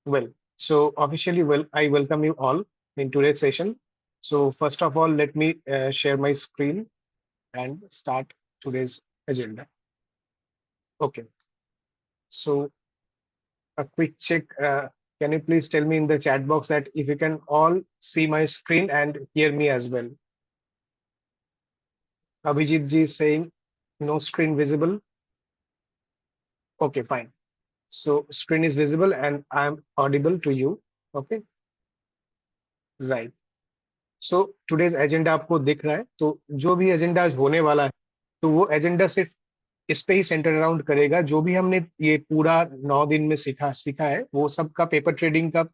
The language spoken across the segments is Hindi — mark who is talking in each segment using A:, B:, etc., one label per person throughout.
A: Well, so officially, I welcome you all in today's session. So first of all, let me share my screen and start today's agenda. Okay, so a quick check. Can you please tell me in the chat box that if you can all see my screen and hear me as well? Abhijit ji is saying no screen visible. Okay, fine. So screen is visible and I'm audible to you. Okay, right. So today's agenda आपको दिख रहा है, तो जो भी एजेंडा आज होने वाला है, तो वो एजेंडा सिर्फ इस पे ही सेंटर अराउंड करेगा। जो भी हमने ये पूरा 9 दिन में सीखा सीखा है, वो सबका पेपर ट्रेडिंग का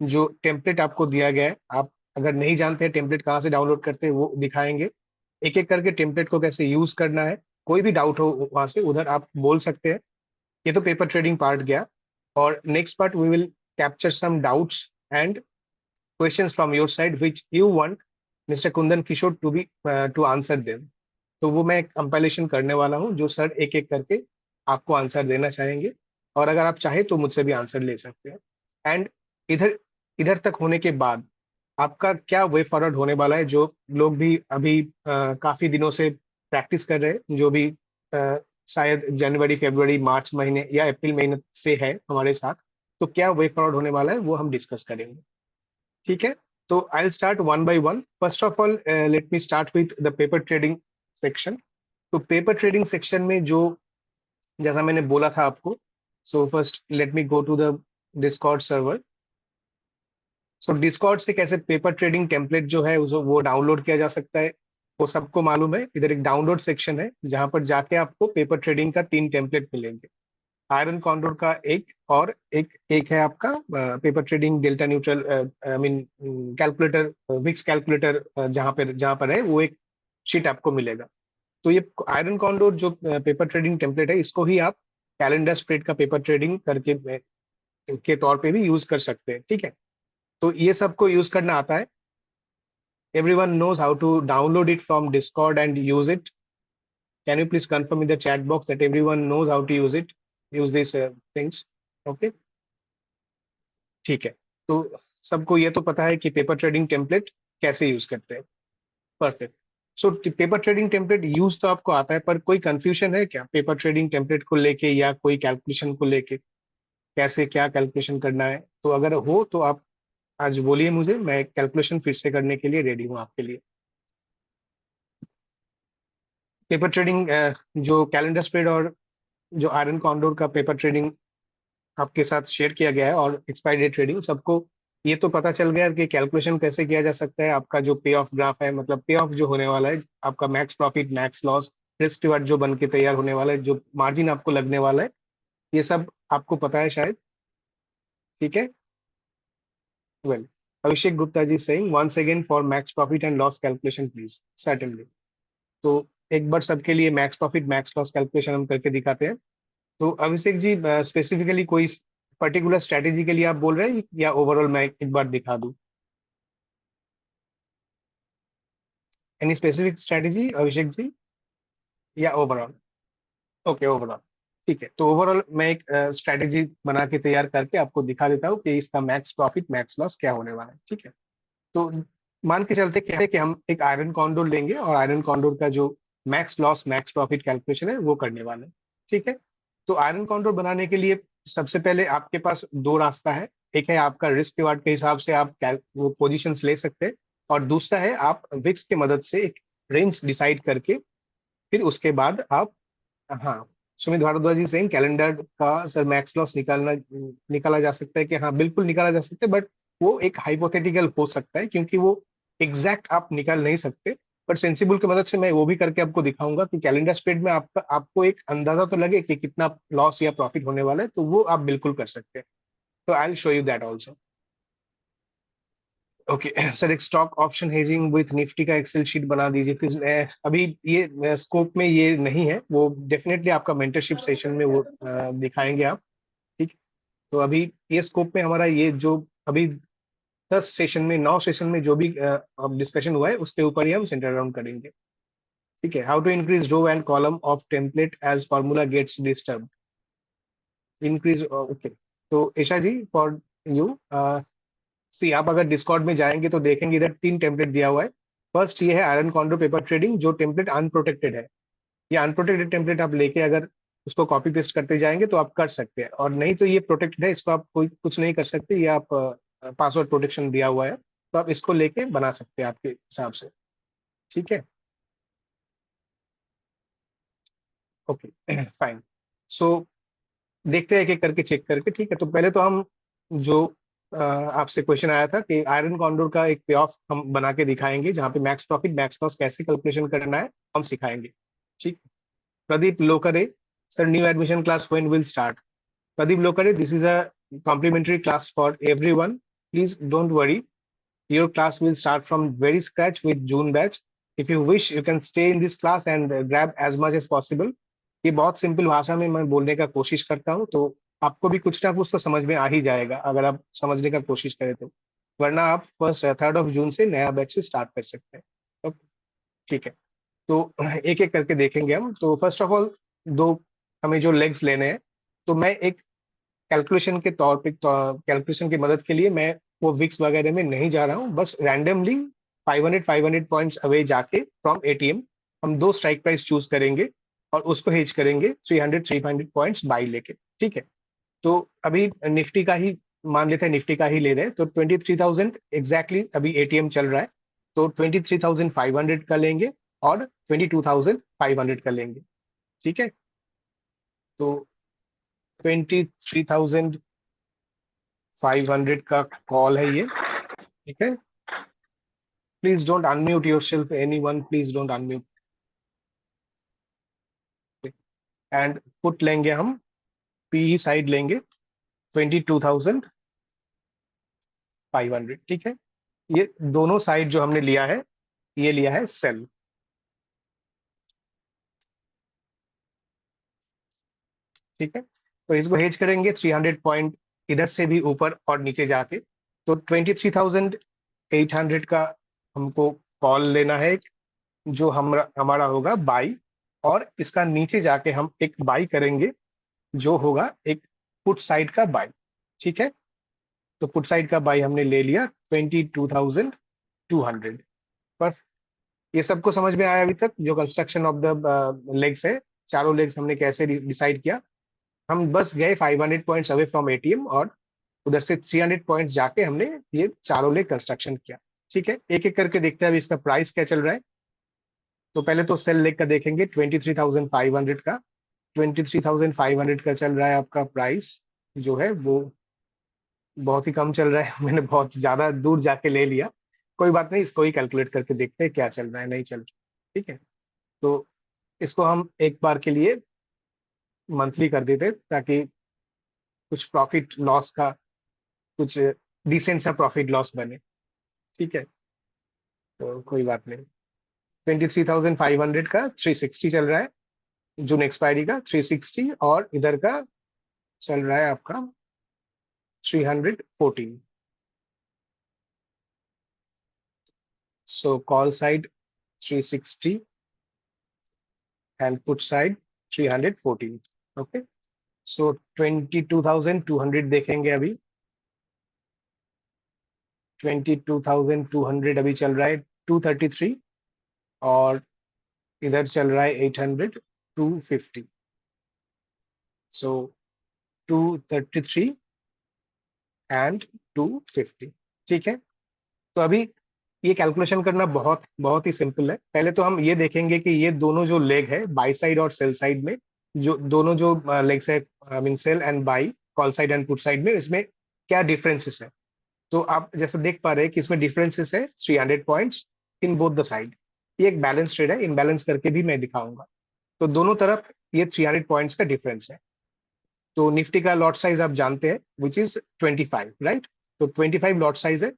A: जो टेम्पलेट आपको दिया गया है, आप अगर नहीं जानते हैं टेम्पलेट कहाँ से डाउनलोड करते हैं, वो दिखाएंगे एक एक करके टेम्पलेट को कैसे यूज करना है। कोई भी डाउट हो वहां से उधर आप बोल सकते हैं। ये तो पेपर ट्रेडिंग पार्ट गया, और next part we will capture some doubts and questions from your side which you want Mr. Kundan Kishore to answer them. तो वो मैं कंपाइलेशन करने वाला हूँ, जो सर एक एक करके आपको आंसर देना चाहेंगे, और अगर आप चाहे तो मुझसे भी आंसर ले सकते हैं। एंड इधर इधर तक होने के बाद आपका क्या वे फॉरवर्ड होने वाला है, जो लोग भी अभी काफी दिनों से प्रैक्टिस कर रहे हैं, जो भी शायद जनवरी फरवरी मार्च महीने या अप्रैल महीने से है हमारे साथ, तो क्या वे फॉरवर्ड होने वाला है वो हम डिस्कस करेंगे। ठीक है, तो I will start one by one. First of all let me start with the paper trading section. तो पेपर ट्रेडिंग सेक्शन में जो, जैसा मैंने बोला था आपको, so first let me go to the Discord server. So Discord से कैसे पेपर ट्रेडिंग टेम्पलेट जो है वो डाउनलोड किया जा सकता है, वो सबको मालूम है। इधर एक डाउनलोड सेक्शन है जहां पर जाके आपको पेपर ट्रेडिंग का 3 टेम्पलेट मिलेंगे। आयरन कॉन्डोर का एक, और एक है आपका paper trading delta neutral, I mean calculator, VIX calculator, जहां पर है वो एक शीट आपको मिलेगा। तो ये आयरन कॉन्डोर जो पेपर ट्रेडिंग टेम्पलेट है, इसको ही आप कैलेंडर स्प्रेड का पेपर ट्रेडिंग करके के तौर पे भी यूज कर सकते हैं। ठीक है, तो ये सबको यूज करना आता है। Everyone knows how to download it from Discord and use it. Can you please confirm in the chat box that everyone knows how to use it, use this things. Okay, ठीक है। तो सबको ये तो पता है कि पेपर ट्रेडिंग टेम्पलेट कैसे यूज करते हैं। Perfect. So paper trading template use तो आपको आता है, पर कोई कंफ्यूजन है क्या पेपर ट्रेडिंग टेम्पलेट को लेके, या कोई कैलकुलेशन को लेके, कैसे क्या कैलकुलेशन करना है? तो अगर हो तो आप आज बोलिए मुझे, मैं कैलकुलेशन फिर से करने के लिए रेडी हूँ आपके लिए। पेपर ट्रेडिंग जो कैलेंडर स्प्रेड और जो आयरन कॉन्डोर का पेपर ट्रेडिंग आपके साथ शेयर किया गया है, और एक्सपायरी डेट ट्रेडिंग, सबको ये तो पता चल गया कि कैलकुलेशन कैसे किया जा सकता है। आपका जो पे ऑफ ग्राफ है, मतलब पे ऑफ जो होने वाला है, आपका max profit, max loss, risk reward जो बन के तैयार होने वाला है, जो मार्जिन आपको लगने वाला है, ये सब आपको पता है शायद। ठीक है, well, Abhishek Gupta ji saying once again for max profit and loss calculation please. Certainly. तो एक बार सबके लिए max profit max loss calculation हम करके दिखाते हैं। तो अभिषेक जी, स्पेसिफिकली कोई पर्टिकुलर स्ट्रेटेजी के लिए आप बोल रहे हैं, या ओवरऑल मैं एक बार दिखा दूं? Any specific strategy Abhishek ji, या ओवरऑल? Okay, overall. ठीक है, तो ओवरऑल मैं एक स्ट्रेटेजी बना के तैयार करके आपको दिखा देता हूँ कि इसका मैक्स प्रॉफिट मैक्स लॉस क्या होने वाला है। ठीक है, तो मान के चलते कहते हैं कि हम एक आयरन कॉन्डोर लेंगे, और आयरन कॉन्डोर का जो max loss max profit calculation है वो करने वाले हैं। ठीक है, तो आयरन कॉन्डोर बनाने के लिए सबसे पहले आपके पास दो रास्ता है। एक है आपका रिस्क रिवार्ड के हिसाब से आप वो पोजीशंस ले सकते हैं, और दूसरा है आप विक्स की मदद से एक रेंज डिसाइड करके फिर उसके बाद आप, हाँ, सुमित भारद्वाज जी सेइंग कैलेंडर का सर मैक्स लॉस निकाला जा सकता है, कि हाँ बिल्कुल निकाला जा सकता है, बट वो एक हाइपोथेटिकल हो सकता है, क्योंकि वो एग्जैक्ट आप निकाल नहीं सकते। बट सेंसिबल की मदद से मैं वो भी करके आपको दिखाऊंगा कि कैलेंडर स्प्रेड में आपको एक अंदाजा तो लगे कि कितना लॉस या प्रॉफिट होने वाला है, तो वो आप बिल्कुल कर सकते हैं। तो I will show you that also. Okay sir, एक stock option hedging with Nifty का एक्सेल शीट बना दीजिए प्लीज। अभी ये स्कोप में ये नहीं है, वो डेफिनेटली आपका मेंटरशिप सेशन में वो दिखाएंगे आप। ठीक, तो अभी ये स्कोप में हमारा ये जो अभी 10 सेशन में 9 सेशन में जो भी डिस्कशन हुआ है, उसके ऊपर ही हम सेंटर राउंड करेंगे। ठीक है, how to increase row and column of template as formula gets disturb. Increase, okay, तो Isha ji, for you, see आप अगर डिस्कॉर्ड में जाएंगे तो देखेंगे इधर 3 टेम्पलेट दिया हुआ है। फर्स्ट ये है आयरन कॉन्डोर पेपर ट्रेडिंग, जो टेम्पलेट अनप्रोटेक्टेड है। ये अनप्रोटेक्टेड टेम्पलेट आप लेके अगर उसको कॉपी पेस्ट करते जाएंगे तो आप कर सकते हैं, और नहीं तो ये प्रोटेक्टेड है, इसको आप कोई कुछ नहीं कर सकते, ये आप पासवर्ड प्रोटेक्शन दिया हुआ है, तो आप इसको लेके बना सकते हैं आपके हिसाब से। ठीक है, ओके फाइन। सो देखते हैं एक एक करके चेक करके। ठीक है, तो पहले तो हम जो आपसे क्वेश्चन आया था कि आयरन कॉन्डोर का एक पे ऑफ हम बना के दिखाएंगे, जहाँ पे मैक्स प्रॉफिट मैक्स लॉस कैसे कैलकुलेशन करना है हम सिखाएंगे। ठीक। प्रदीप लोकरे, sir new admission class when will start? Pradeep Lokare, this is a complimentary class for everyone. Please don't worry. Your class will start from very scratch with June batch. If you wish, you can stay in this class and grab as much as possible. ये बहुत सिंपल भाषा में मैं बोलने का कोशिश करता हूँ, तो आपको भी कुछ ना कुछ तो समझ में आ ही जाएगा अगर आप समझने का कोशिश करें तो। वरना आप फर्स्ट 3rd of June से नया बैच से स्टार्ट कर सकते हैं। ओके, ठीक है। तो एक एक करके देखेंगे हम। तो फर्स्ट ऑफ ऑल, दो हमें जो लेग्स लेने हैं, तो मैं एक कैलकुलेशन के तौर पे, कैलकुलेशन की मदद के लिए मैं वो विक्स वगैरह में नहीं जा रहा हूँ, बस रैंडमली 500 पॉइंट्स अवे जाके फ्रॉम एटीएम हम दो स्ट्राइक प्राइस चूज करेंगे और उसको हेज करेंगे 300 पॉइंट्स बाई लेके। ठीक है, तो अभी निफ्टी का ही मान लेते हैं, निफ्टी का ही ले रहे हैं, तो 23,000 एग्जैक्टली अभी एटीएम चल रहा है, तो 23,500 का लेंगे और 22,500 का लेंगे। ठीक है, तो 23,500 का कॉल है ये। ठीक है, please don't unmute your self, any one please don't unmute. And put लेंगे हम, पी साइड लेंगे 22,500। ठीक है, ये दोनों साइड जो हमने लिया है, ये लिया है सेल। ठीक है, तो इसको हेज करेंगे 300 पॉइंट इधर से भी ऊपर और नीचे जाके। तो 23,800 का हमको कॉल लेना है, जो हमारा होगा बाई, और इसका नीचे जाके हम एक बाई करेंगे जो होगा एक पुट साइड का बाई। ठीक है, तो पुट साइड का बाई हमने ले लिया 22,200 पर। ये सबको समझ में आया अभी तक, जो कंस्ट्रक्शन ऑफ द लेग्स है, चारों लेग्स हमने कैसे डिसाइड किया? हम बस गए 500 पॉइंट्स अवे फ्रॉम एटीएम और उधर से 300 पॉइंट्स जाके हमने ये चारों लेग कंस्ट्रक्शन किया। ठीक है, एक एक करके देखते हैं अभी इसका प्राइस क्या चल रहा है। तो पहले तो सेल लेग का देखेंगे 23,500 का। 23,500 का चल रहा है आपका प्राइस, जो है वो बहुत ही कम चल रहा है मैंने बहुत ज्यादा दूर जाके ले लिया। कोई बात नहीं, इसको ही कैलकुलेट करके देखते हैं क्या चल रहा है, नहीं चल रहा। ठीक है, तो इसको हम एक बार के लिए मंथली कर देते ताकि कुछ प्रॉफिट लॉस का कुछ डिसेंट सा प्रॉफिट लॉस बने। ठीक है, तो कोई बात नहीं। 23,500 का 360 चल रहा है, जून एक्सपायरी का 360, और इधर का चल रहा है आपका 314। So call side 360 and put side 314. Okay. So 22,200 देखेंगे अभी। 22,200 अभी चल रहा है 233, और इधर चल रहा है 800, 250। So 233 and 250। ठीक है, तो अभी ये कैलकुलेशन करना बहुत बहुत ही सिंपल है। पहले तो हम ये देखेंगे कि ये दोनों जो लेग है बाई साइड और सेल साइड में, जो दोनों जो लेग्स है, I mean sell and buy, call side and put side में, इसमें क्या डिफरेंसेस है। तो आप जैसे देख पा रहे हैं कि इसमें डिफरेंसेस है 300 points in both the side. ये एक बैलेंस ट्रेड है, इनबैलेंस करके भी मैं दिखाऊंगा। तो दोनों तरफ ये 300 पॉइंट्स का डिफरेंस है। तो निफ्टी का लॉट साइज आप जानते हैं, विच इज 25, राइट? तो 25 लॉट साइज है।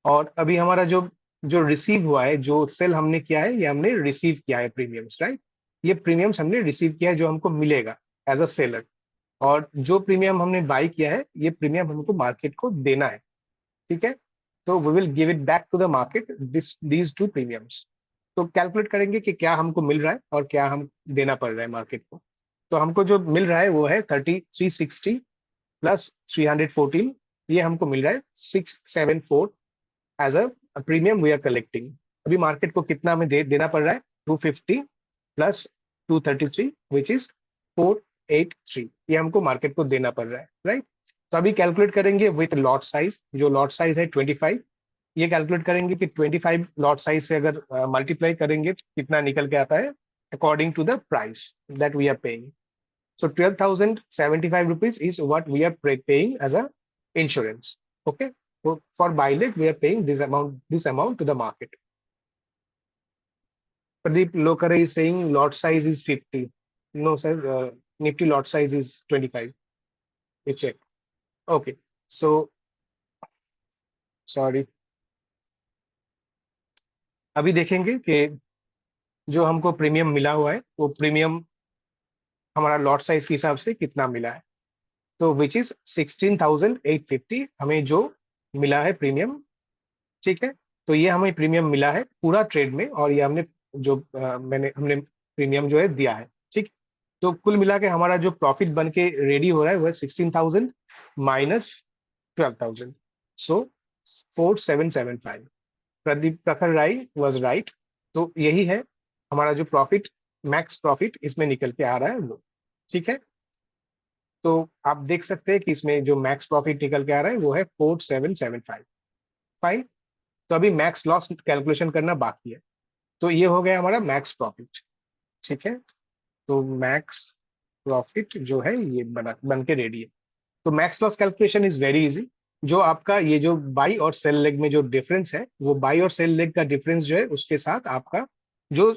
A: और अभी हमारा जो जो रिसीव हुआ है, जो सेल हमने किया है, ये हमने रिसीव किया है प्रीमियम्स, राइट? ये प्रीमियम्स हमने रिसीव किया है जो हमको मिलेगा एज अ सेलर। और जो प्रीमियम हमने बाई किया है, ये प्रीमियम हमको मार्केट को देना है। ठीक है, तो we will give it back to the market, this these two premiums. तो कैलकुलेट करेंगे कि क्या हमको मिल रहा है और क्या हम देना पड़ रहा है मार्केट को। तो हमको जो मिल रहा है वो है 3360 प्लस 314, ये हमको मिल रहा है 674 as a premium we are collecting. अभी मार्केट को कितना हमें देना पड़ रहा है, 250 प्लस 233 विच इज 483, ये हमको मार्केट को देना पड़ रहा है, राइट। तो अभी कैलकुलेट करेंगे विथ लॉट साइज, जो लॉट साइज है 25, ये कैलकुलेट करेंगे कि 25 लॉट साइज से अगर मल्टीप्लाई करेंगे तो कितना निकल के आता है according to the price that we are paying. So 12,075 rupees is what we are paying as a insurance. Okay. So for BuyLeg, we are paying this amount to the market. Pradeep Lokare is saying lot size is 50. No, sir. Nifty lot size is 25. You check. Okay. So sorry. अभी देखेंगे कि जो हमको प्रीमियम मिला हुआ है वो प्रीमियम हमारा लॉट साइज के हिसाब से कितना मिला है। तो विच इज 16,850 हमें जो मिला है प्रीमियम, ठीक है। तो ये हमें प्रीमियम मिला है पूरा ट्रेड में, और ये हमने जो हमने प्रीमियम जो है दिया है, ठीक। तो कुल मिला के हमारा जो प्रॉफिट बन के रेडी हो रहा है वो है 16,000 माइनस 12,000, सो 4775। प्रदीप प्रखर राय वॉज राइट। तो यही है हमारा जो प्रॉफिट, मैक्स प्रॉफिट इसमें निकल के आ रहा है वो, ठीक है। तो आप देख सकते हैं कि इसमें जो मैक्स प्रॉफिट निकल के आ रहा है वो है 4775। फाइन। तो अभी मैक्स लॉस कैलकुलेशन करना बाकी है। तो ये हो गया हमारा मैक्स प्रॉफिट, ठीक है। तो मैक्स प्रॉफिट जो है ये बन के रेडी है। तो max loss calculation is very easy. जो आपका ये जो बाई और सेल लेग में जो डिफरेंस है, वो बाई और सेल लेग का डिफरेंस जो है उसके साथ आपका जो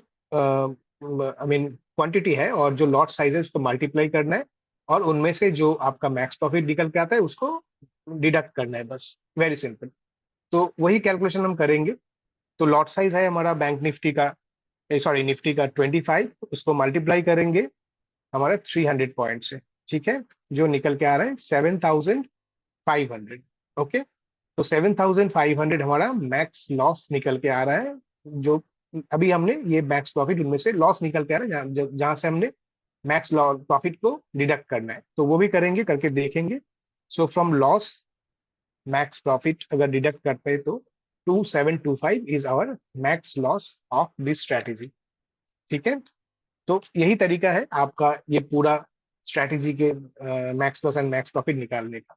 A: आई मीन क्वांटिटी है और जो लॉट साइज है उसको मल्टीप्लाई करना है, और उनमें से जो आपका मैक्स प्रॉफिट निकल के आता है उसको डिडक्ट करना है, बस वेरी सिंपल। तो वही कैलकुलेशन हम करेंगे। तो लॉट साइज है हमारा बैंक निफ्टी का, सॉरी निफ्टी का 25, उसको मल्टीप्लाई करेंगे हमारे 300 पॉइंट से, ठीक है। जो निकल के आ रहा है 7,500। ओके। तो 7,500 हमारा मैक्स लॉस निकल के आ रहा है। जो अभी हमने ये मैक्स प्रॉफिट उनमें से लॉस निकल के आ रहा है जहां से हमने मैक्स प्रॉफिट को डिडक्ट करना है, तो वो भी करेंगे, करके देखेंगे। So from loss max profit अगर डिडक्ट करते हैं तो 2725 is our max loss of this strategy, ठीक है। तो यही तरीका है आपका ये पूरा स्ट्रैटेजी के max loss and max profit निकालने का।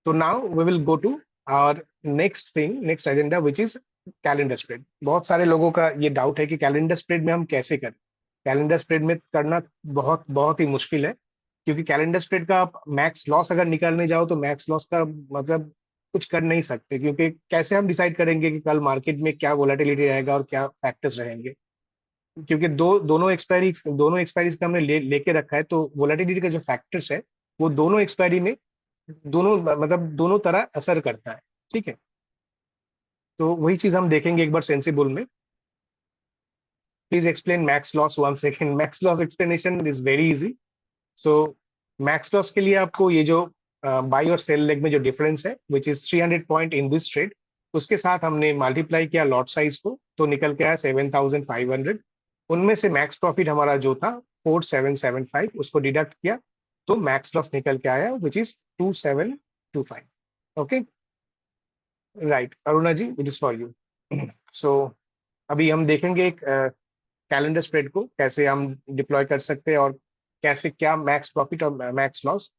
A: तो now we will go to our next thing, next agenda which is calendar spread. बहुत सारे लोगों का ये डाउट है कि कैलेंडर स्प्रेड में हम कैसे करें। कैलेंडर स्प्रेड में करना बहुत बहुत ही मुश्किल है, क्योंकि कैलेंडर स्प्रेड का आप मैक्स लॉस अगर निकालने जाओ तो मैक्स लॉस का मतलब कुछ कर नहीं सकते, क्योंकि कैसे हम डिसाइड करेंगे कि कल मार्केट में क्या वोलेटिलिटी रहेगा और क्या फैक्टर्स रहेंगे। क्योंकि दोनों एक्सपायरीज का हमने लेके रखा है, तो वोलेटिलिटी का जो फैक्टर्स है वो दोनों एक्सपायरी में दोनों मतलब दोनों तरह असर करता है, ठीक है। तो वही चीज हम देखेंगे एक बार सेंसिबल में। Please explain max loss, one second. Max loss explanation is very easy. So max loss के लिए आपको ये जो बाई और सेल लेग में जो डिफरेंस है which is 300 point in this trade, उसके साथ हमने मल्टीप्लाई किया लॉट साइज को, तो निकल के आया 7,500। उनमें से मैक्स प्रॉफिट हमारा जो था 4775, उसको डिडक्ट किया, तो मैक्स लॉस निकल के आया which is 2725। Okay, right Aruna ji, it is for you. So अभी हम देखेंगे एक कैलेंडर स्प्रेड को कैसे हम डिप्लॉय कर सकते हैं, और कैसे क्या मैक्स प्रॉफिट और मैक्स लॉस।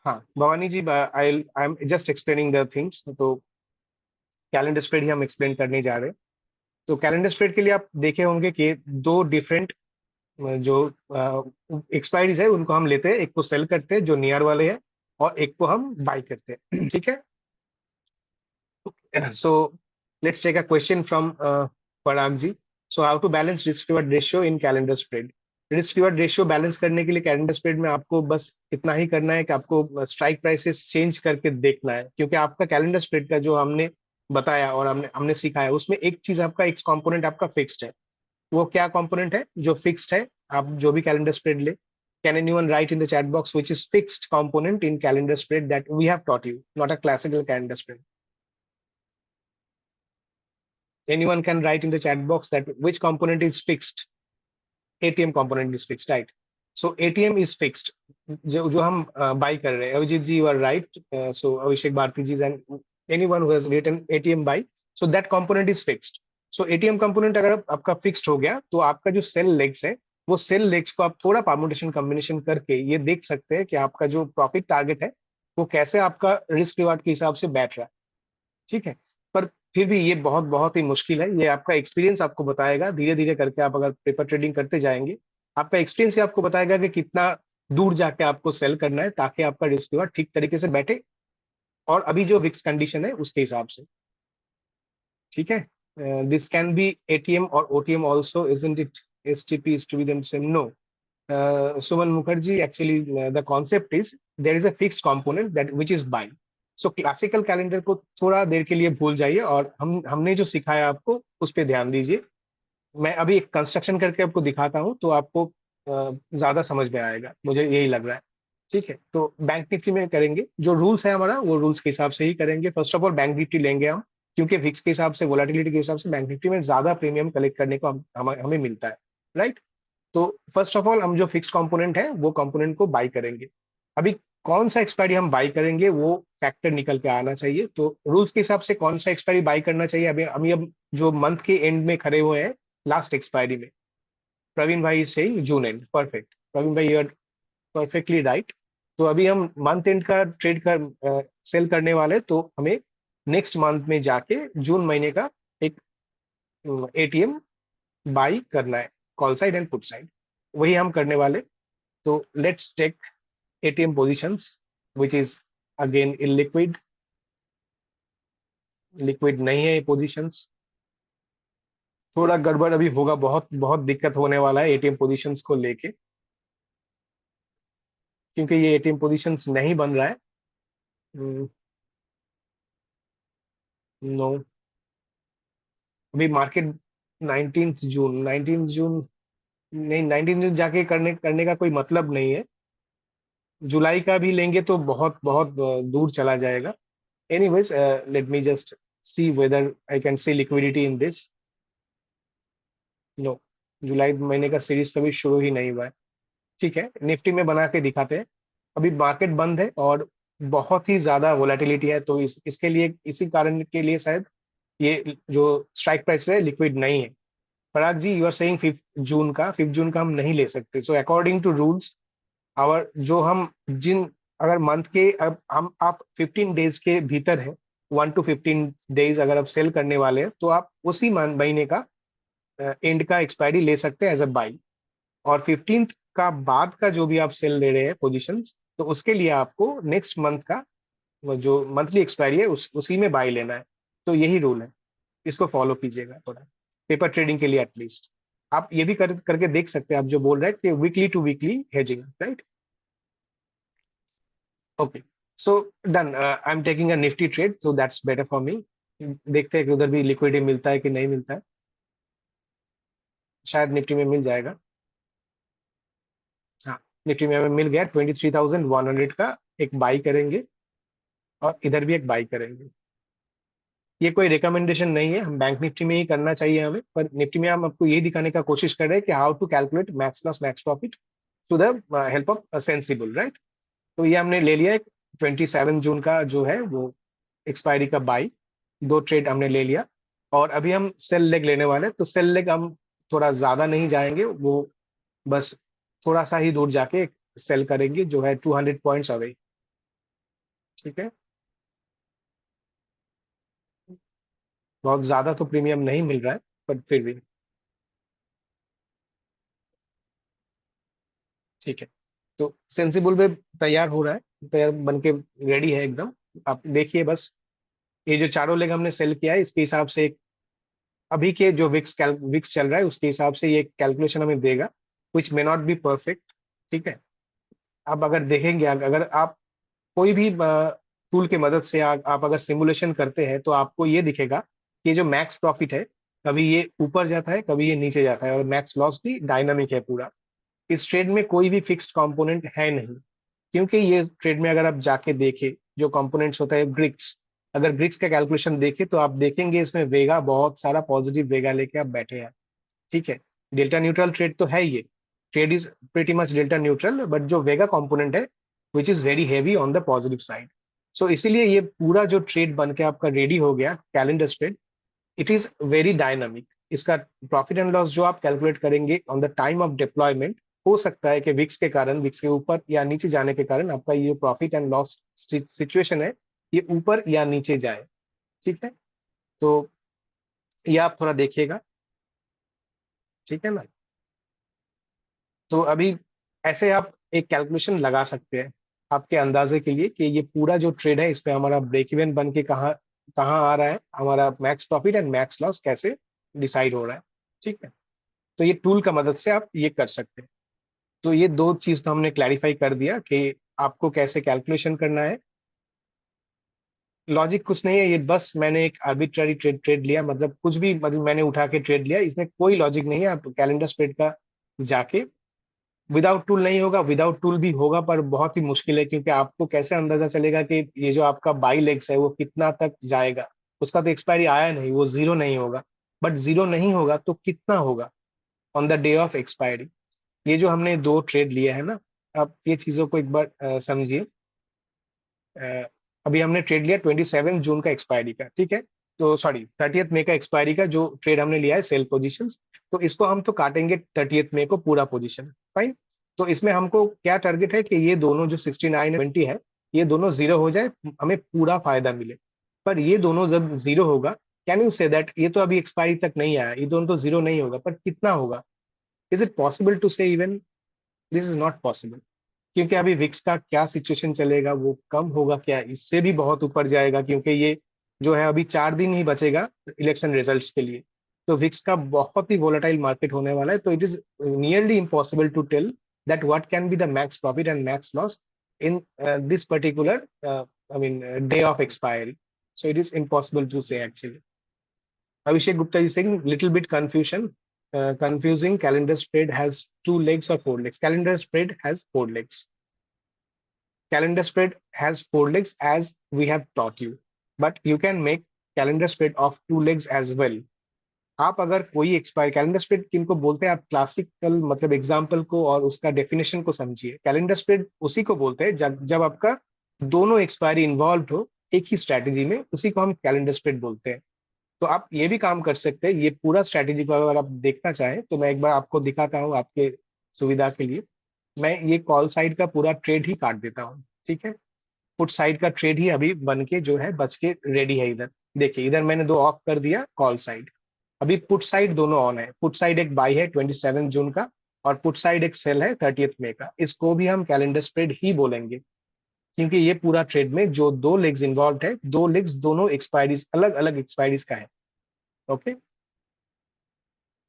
A: हाँ Bhavani ji, I am just explaining the things. तो कैलेंडर स्प्रेड ही हम एक्सप्लेन करने जा रहे हैं। तो कैलेंडर स्प्रेड के लिए आप देखे होंगे कि दो डिफरेंट जो एक्सपायरीज है उनको हम लेते हैं, एक को सेल करते हैं जो नियर वाले हैं, और एक को हम बाई करते हैं, ठीक है। So let's take a question from Parag ji. So how to balance risk reward ratio in calendar spread? Risk reward ratio balance करने के लिए कैलेंडर स्प्रेड में आपको बस इतना ही करना है कि आपको स्ट्राइक प्राइसेस चेंज करके देखना है, क्योंकि आपका कैलेंडर स्प्रेड का जो हमने बताया और हमने हमने सिखाया उसमें एक चीज आपका, एक कंपोनेंट आपका फिक्स्ड है। वो क्या कंपोनेंट है जो फिक्स्ड है? आप जो भी कैलेंडर स्प्रेड ले, can anyone write in the chat box which is fixed component in calendar spread that we have taught you, not a classical calendar spread? Anyone can write in the chat box that which component is fixed. ATM component is fixed, right? So ATM is fixed. जो जो हम बाई कर रहे हैं, Abhijit ji you are right, so Abhishek Bharti ji and anyone who has written ATM buy, so that component is fixed. So ATM component अगर आपका फिक्स्ड हो गया तो आपका जो सेल लेग्स है, वो सेल लेग्स को आप थोड़ा परमुटेशन कॉम्बिनेशन करके ये देख सकते हैं कि आपका जो प्रॉफिट टारगेट है वो कैसे आपका रिस्क रिवार्ड के हिसाब से बैठ रहा है। ठीक है, पर फिर भी ये बहुत बहुत ही मुश्किल है, ये आपका एक्सपीरियंस आपको बताएगा, धीरे धीरे करके आप अगर पेपर ट्रेडिंग करते जाएंगे, आपका एक्सपीरियंस ही आपको बताएगा कि कितना दूर जाके आपको सेल करना है ताकि आपका रिस्क रिवार्ड ठीक तरीके से बैठे, और अभी जो विक्स कंडीशन है उसके हिसाब से। ठीक है, दिस कैन बी एटीएम और OTM also, isn't it? STP is to be the same? No. Suman Mukherjee, actually, the concept is there is a fixed component that which is buy. So classical calendar को थोड़ा देर के लिए भूल जाइए और हमने जो सिखाया आपको उस पर ध्यान दीजिए। मैं अभी एक कंस्ट्रक्शन करके आपको दिखाता हूँ तो आपको ज्यादा समझ में आएगा, मुझे यही लग रहा है। ठीक है, तो बैंक निफ्टी में करेंगे, जो रूल्स है हमारा वो रूल्स के हिसाब से ही करेंगे। First of all bank Nifty लेंगे हम, क्योंकि फिक्स के हिसाब से, वोलेटिलिटी के हिसाब से बैंक निफ्टी में ज्यादा प्रीमियम कलेक्ट करने को हमें मिलता है, राइट। तो फर्स्ट ऑफ ऑल हम जो फिक्स कंपोनेंट है वो कंपोनेंट को बाई करेंगे। अभी कौन सा एक्सपायरी हम बाई करेंगे वो फैक्टर निकल के आना चाहिए। तो रूल्स के हिसाब से कौन सा एक्सपायरी बाई करना चाहिए, अभी अभी अब जो मंथ के एंड में खड़े हुए हैं, लास्ट एक्सपायरी में, प्रवीण भाई is saying June end, perfect Praveen भाई, यू आर परफेक्टली राइट। तो अभी हम मंथ एंड का ट्रेड कर सेल करने वाले, तो हमें नेक्स्ट मंथ में जाके जून महीने का एक एटीएम बाई करना है, call side and put side, वही हम करने वाले। तो let's take ATM positions which is again illiquid, liquid नहीं है ये पोजीशंस, थोड़ा गड़बड़ अभी होगा, बहुत बहुत दिक्कत होने वाला है एटीएम पोजीशंस को लेके, क्योंकि ये एटीएम पोजीशंस नहीं बन रहा है। नो, अभी मार्केट 19 जून, 19 जून नहीं, 19 जून जाके करने करने का कोई मतलब नहीं है। जुलाई का भी लेंगे तो बहुत बहुत दूर चला जाएगा। Anyways, let me just see whether I can see liquidity in this. No, जुलाई महीने का सीरीज कभी शुरू ही नहीं हुआ है। ठीक है, निफ्टी में बना के दिखाते हैं। अभी मार्केट बंद है और बहुत ही ज्यादा वोलेटिलिटी है, तो इसके लिए, इसी कारण के लिए शायद ये जो स्ट्राइक प्राइस है लिक्विड नहीं है। पराग जी, यू आर सेइंग 5 जून का, 5 जून का हम नहीं ले सकते। सो अकॉर्डिंग टू रूल्स, और जो हम जिन, अगर मंथ के, अब हम आप 15 डेज के भीतर है, 1 to 15 डेज अगर आप सेल करने वाले हैं तो आप उसी महीने का एंड का एक्सपायरी ले सकते हैं एज अ बाई। और 15th का बाद का जो भी आप सेल ले रहे हैं पोजीशंस, तो उसके लिए आपको नेक्स्ट मंथ का वो जो मंथली एक्सपायरी है उसी में बाई लेना है। तो यही रूल है, इसको फॉलो कीजिएगा थोड़ा, पेपर ट्रेडिंग के लिए एटलीस्ट। आप ये भी करके देख सकते हैं, आप जो बोल रहे हैं कि weekly to weekly hedging, right. Okay, so done, I am taking a Nifty trade, so that's better for me. देखते हैं कि उधर भी लिक्विडिटी मिलता है कि नहीं मिलता है, शायद निफ्टी में मिल जाएगा। हाँ, निफ्टी में हमें मिल गया, 23,100 का एक बाई करेंगे, और इधर भी एक बाई करेंगे। ये कोई रिकमेंडेशन नहीं है, हम बैंक निफ्टी में ही करना चाहिए हमें, पर निफ्टी में हम आपको यही दिखाने का कोशिश कर रहे हैं कि how to calculate max loss max profit to the help of Sensibull, right. तो ये हमने ले लिया, 27 जून का जो है वो एक्सपायरी का बाई, दो ट्रेड हमने ले लिया। और अभी हम सेल लेग लेने वाले हैं, तो सेल लेग हम थोड़ा ज्यादा नहीं जाएंगे, वो बस थोड़ा सा ही दूर जाके सेल करेंगे, जो है 200 पॉइंट्स अवे। ठीक है, बहुत ज्यादा तो प्रीमियम नहीं मिल रहा है, पर फिर भी ठीक है। तो सेंसिबल पे तैयार हो रहा है, तैयार बन के रेडी है एकदम। आप देखिए बस, ये जो चारों लेग हमने सेल किया है इसके हिसाब से अभी के जो विक्स चल रहा है उसके हिसाब से ये कैलकुलेशन हमें देगा, विच मे नॉट बी परफेक्ट। ठीक है, अब अगर देखेंगे, अगर आप कोई भी टूल की मदद से आप अगर सिमुलेशन करते हैं तो आपको ये दिखेगा कि ये जो मैक्स प्रॉफिट है, कभी ये ऊपर जाता है कभी ये नीचे जाता है, और मैक्स लॉस भी डायनामिक है पूरा। इस ट्रेड में कोई भी फिक्स्ड कंपोनेंट है नहीं, क्योंकि ये ट्रेड में अगर आप जाके देखें जो कंपोनेंट्स होता है ग्रिक्स, अगर ग्रिक्स का कैलकुलेशन देखें तो आप देखेंगे इसमें वेगा, बहुत सारा पॉजिटिव वेगा लेके आप बैठे हैं। ठीक है, डेल्टा न्यूट्रल ट्रेड तो है ये, trade is pretty much delta neutral, but जो वेगा कंपोनेंट है which is very heavy on the positive side. So इसीलिए ये पूरा जो ट्रेड बन के आपका रेडी हो गया calendar trade, it is very dynamic. इसका प्रॉफिट एंड लॉस जो आप कैलकुलेट करेंगे on the time of deployment, हो सकता है कि विक्स के कारण, विक्स के ऊपर या नीचे जाने के कारण आपका ये प्रॉफिट एंड लॉस सिचुएशन है ये ऊपर या नीचे जाए। ठीक है, तो ये आप थोड़ा देखिएगा, ठीक है ना। तो अभी ऐसे आप एक कैलकुलेशन लगा सकते हैं आपके अंदाजे के लिए कि ये पूरा जो ट्रेड है इस पे हमारा ब्रेक इवन बन के कहाँ कहाँ आ रहा है, हमारा max profit and max loss कैसे डिसाइड हो रहा है। ठीक है, तो ये टूल का मदद से आप ये कर सकते हैं। तो ये दो चीज तो हमने क्लैरिफाई कर दिया कि आपको कैसे कैलकुलेशन करना है। लॉजिक कुछ नहीं है, ये बस मैंने एक आर्बिट्ररी ट्रेड ट्रेड लिया, मतलब कुछ भी, मतलब मैंने उठा के ट्रेड लिया, इसमें कोई लॉजिक नहीं है। आप कैलेंडर स्प्रेड का जाके, विदाउट टूल नहीं होगा, विदाउट टूल भी होगा पर बहुत ही मुश्किल है, क्योंकि आपको कैसे अंदाजा चलेगा कि ये जो आपका बाई लेग्स है वो कितना तक जाएगा। उसका तो एक्सपायरी आया नहीं, वो जीरो नहीं होगा। बट जीरो नहीं होगा तो कितना होगा on the day of expiry. ये जो हमने दो ट्रेड लिए है ना, आप ये चीजों को एक बार समझिए। अ, अभी हमने ट्रेड लिया 27 जून का एक्सपायरी का, ठीक है। तो सॉरी 30 मई का एक्सपायरी का जो ट्रेड हमने लिया है सेल पोजीशन, तो इसको हम तो काटेंगे 30 मई को पूरा पोजीशन, फाइन। तो इसमें हमको क्या टारगेट है कि ये दोनों जो 69-20 है, ये दोनों जीरो हो जाए, हमें पूरा फायदा मिले। पर ये दोनों जब जीरो होगा, कैन यू से दैट ये तो अभी एक्सपायरी तक नहीं आया, ये दोनों तो जीरो नहीं होगा, पर कितना होगा? इज इट पॉसिबल टू से even? This is not possible, क्योंकि अभी विक्स का क्या सिचुएशन चलेगा, वो कम होगा क्या, इससे भी बहुत ऊपर जाएगा, क्योंकि ये जो है अभी 4 दिन ही बचेगा इलेक्शन रिजल्ट्स के लिए। तो विक्स का बहुत ही वोलेटाइल मार्केट होने वाला है, तो it is nearly impossible to tell that what can be the max profit and max loss in this particular I mean day of expiry. So it is impossible to say actually. Abhishek Gupta is saying little bit confusion. Confusing. Calendar spread has 2 legs or 4 legs. Calendar spread has 4 legs. Calendar spread has 4 legs as we have taught you, but you can make calendar spread of 2 legs as well. आप अगर कोई एक्सपायर, कैलेंडर स्प्रेड किनको बोलते हैं, आप क्लासिकल मतलब एग्जाम्पल को और उसका डेफिनेशन को समझिए। कैलेंडर स्प्रेड उसी को बोलते हैं जब आपका दोनों एक्सपायरी इन्वॉल्व हो एक ही स्ट्रैटेजी में, उसी को हम कैलेंडर स्प्रेड बोलते हैं। तो आप ये भी काम कर सकते हैं, ये पूरा स्ट्रैटेजी को अगर आप देखना चाहें तो मैं एक बार आपको दिखाता हूँ आपके सुविधा के लिए। मैं ये कॉल साइड का पूरा ट्रेड ही काट देता हूँ, ठीक है। पुट साइड का ट्रेड ही अभी बन के जो है बच के रेडी है इधर। देखिए इधर मैंने दो ऑफ कर दिया कॉल साइड, अभी पुट साइड दोनों ऑन है। पुट साइड एक बाई है 27 जून का, और पुट साइड एक सेल है 30 मई का। इसको भी हम कैलेंडर स्प्रेड ही बोलेंगे, क्योंकि ये पूरा ट्रेड में जो दो लेग्स इन्वॉल्व है, दो लेग्स दोनों एक्सपायरीज, अलग अलग एक्सपायरीज का है। Okay,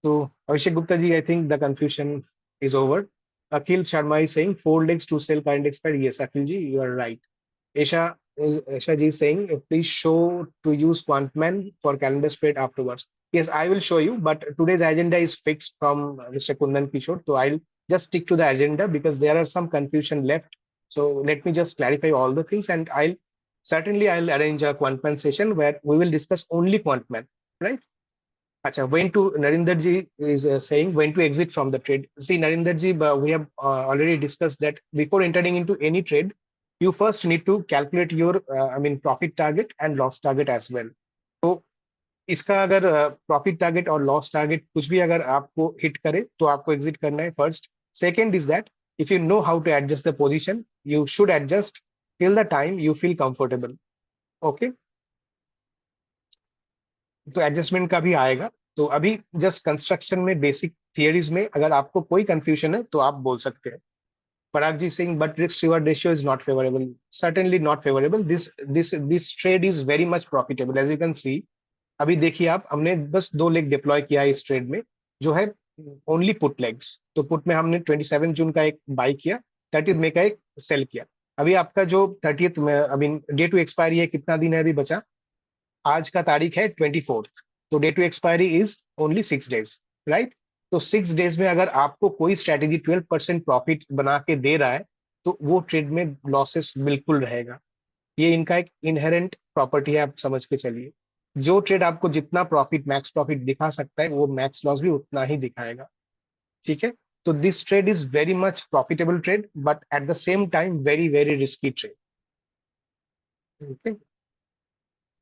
A: so Abhishek Gupta ji, I think the confusion is over. Akhil Sharma is saying 4 legs to sell current expiry. Yes, Akhil ji, you are right. Aisha ji is saying please show to use Quantman for calendar spread afterwards. Yes, I will show you, but today's agenda is fixed from Mr. Kundan Kishore, so I'll just stick to the agenda because there are some confusion left. So let me just clarify all the things, and I'll arrange a Quantman session where we will discuss only Quantman, right? Acha, when to Narinder ji is saying when to exit from the trade. See, Narinder ji, we have already discussed that before entering into any trade, you first need to calculate your, I mean, profit target and loss target as well. तो इसका अगर प्रॉफिट टारगेट और लॉस टारगेट कुछ भी अगर आपको हिट करे तो आपको एग्जिट करना है first. Second is that if you know how to adjust the position, you should adjust till the time you feel comfortable. Okay, तो एडजस्टमेंट का भी आएगा। तो अभी जस्ट कंस्ट्रक्शन में बेसिक थियरीज में अगर आपको कोई कंफ्यूजन है तो आप बोल सकते हैं। Parag ji Singh but risk reward ratio is not favourable, certainly not favourable, this trade is very much profitable as you can see. अभी देखिए आप, हमने बस 2 लेग डिप्लॉय किया है इस ट्रेड में, जो है ओनली पुट लेग्स। तो पुट में हमने 27 जून का एक बाई किया, 30 मई का एक सेल किया। अभी आपका जो 30 में अभी डे टू एक्सपायरी है, कितना दिन है अभी बचा? आज का तारीख है 24th, तो day to expiry is only 6 days, right. तो 6 डेज में अगर आपको कोई स्ट्रेटेजी 12% प्रॉफिट बना के दे रहा है तो वो ट्रेड में लॉसेस बिल्कुल रहेगा। ये इनका एक इनहेरेंट प्रॉपर्टी है, आप समझ के चलिए। जो ट्रेड आपको जितना प्रॉफिट, मैक्स प्रॉफिट दिखा सकता है वो मैक्स लॉस भी उतना ही दिखाएगा, ठीक है। 6 डेज में अगर आपको कोई स्ट्रेटेजी 12% प्रॉफिट बना के दे रहा है तो वो ट्रेड में लॉसेस बिल्कुल रहेगा। ये इनका एक इनहेरेंट प्रॉपर्टी है, आप समझ के चलिए। जो ट्रेड आपको जितना प्रॉफिट, मैक्स प्रॉफिट दिखा सकता है वो मैक्स लॉस भी उतना ही दिखाएगा, ठीक है। तो this trade is very much profitable trade, but at the same time very very risky trade. Okay,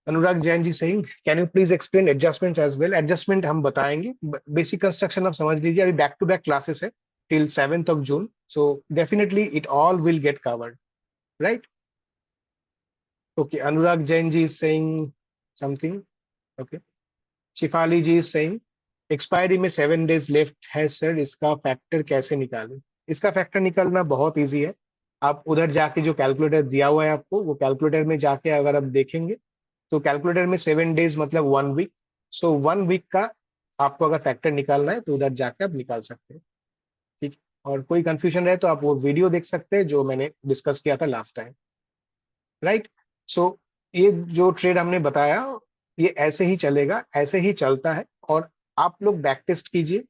A: Anurag Jain ji सही, can you please explain adjustment as well? Adjustment हम बताएंगे, बेसिक कंस्ट्रक्शन आप समझ लीजिए, अभी बैक टू बैक क्लासेस है till 7th of June, so definitely it all will get covered, right? Okay, Anurag Jain ji is saying something. Okay, Shifali ji is saying expiry में 7 days लेफ्ट है सर, इसका फैक्टर कैसे निकालें? इसका फैक्टर निकालना बहुत इजी है। आप उधर जाके जो कैलकुलेटर दिया हुआ है आपको, वो कैलकुलेटर में जाके अगर आप देखेंगे तो कैलकुलेटर में 7 days मतलब 1 week, सो 1 week का आपको अगर फैक्टर निकालना है तो उधर जाके आप निकाल सकते हैं। ठीक है, और कोई कंफ्यूजन रहे तो आप वो वीडियो देख सकते हैं जो मैंने डिस्कस किया था लास्ट टाइम, राइट? सो ये जो ट्रेड हमने बताया, ये ऐसे ही चलेगा, ऐसे ही चलता है। और आप लोग बैक टेस्ट कीजिए,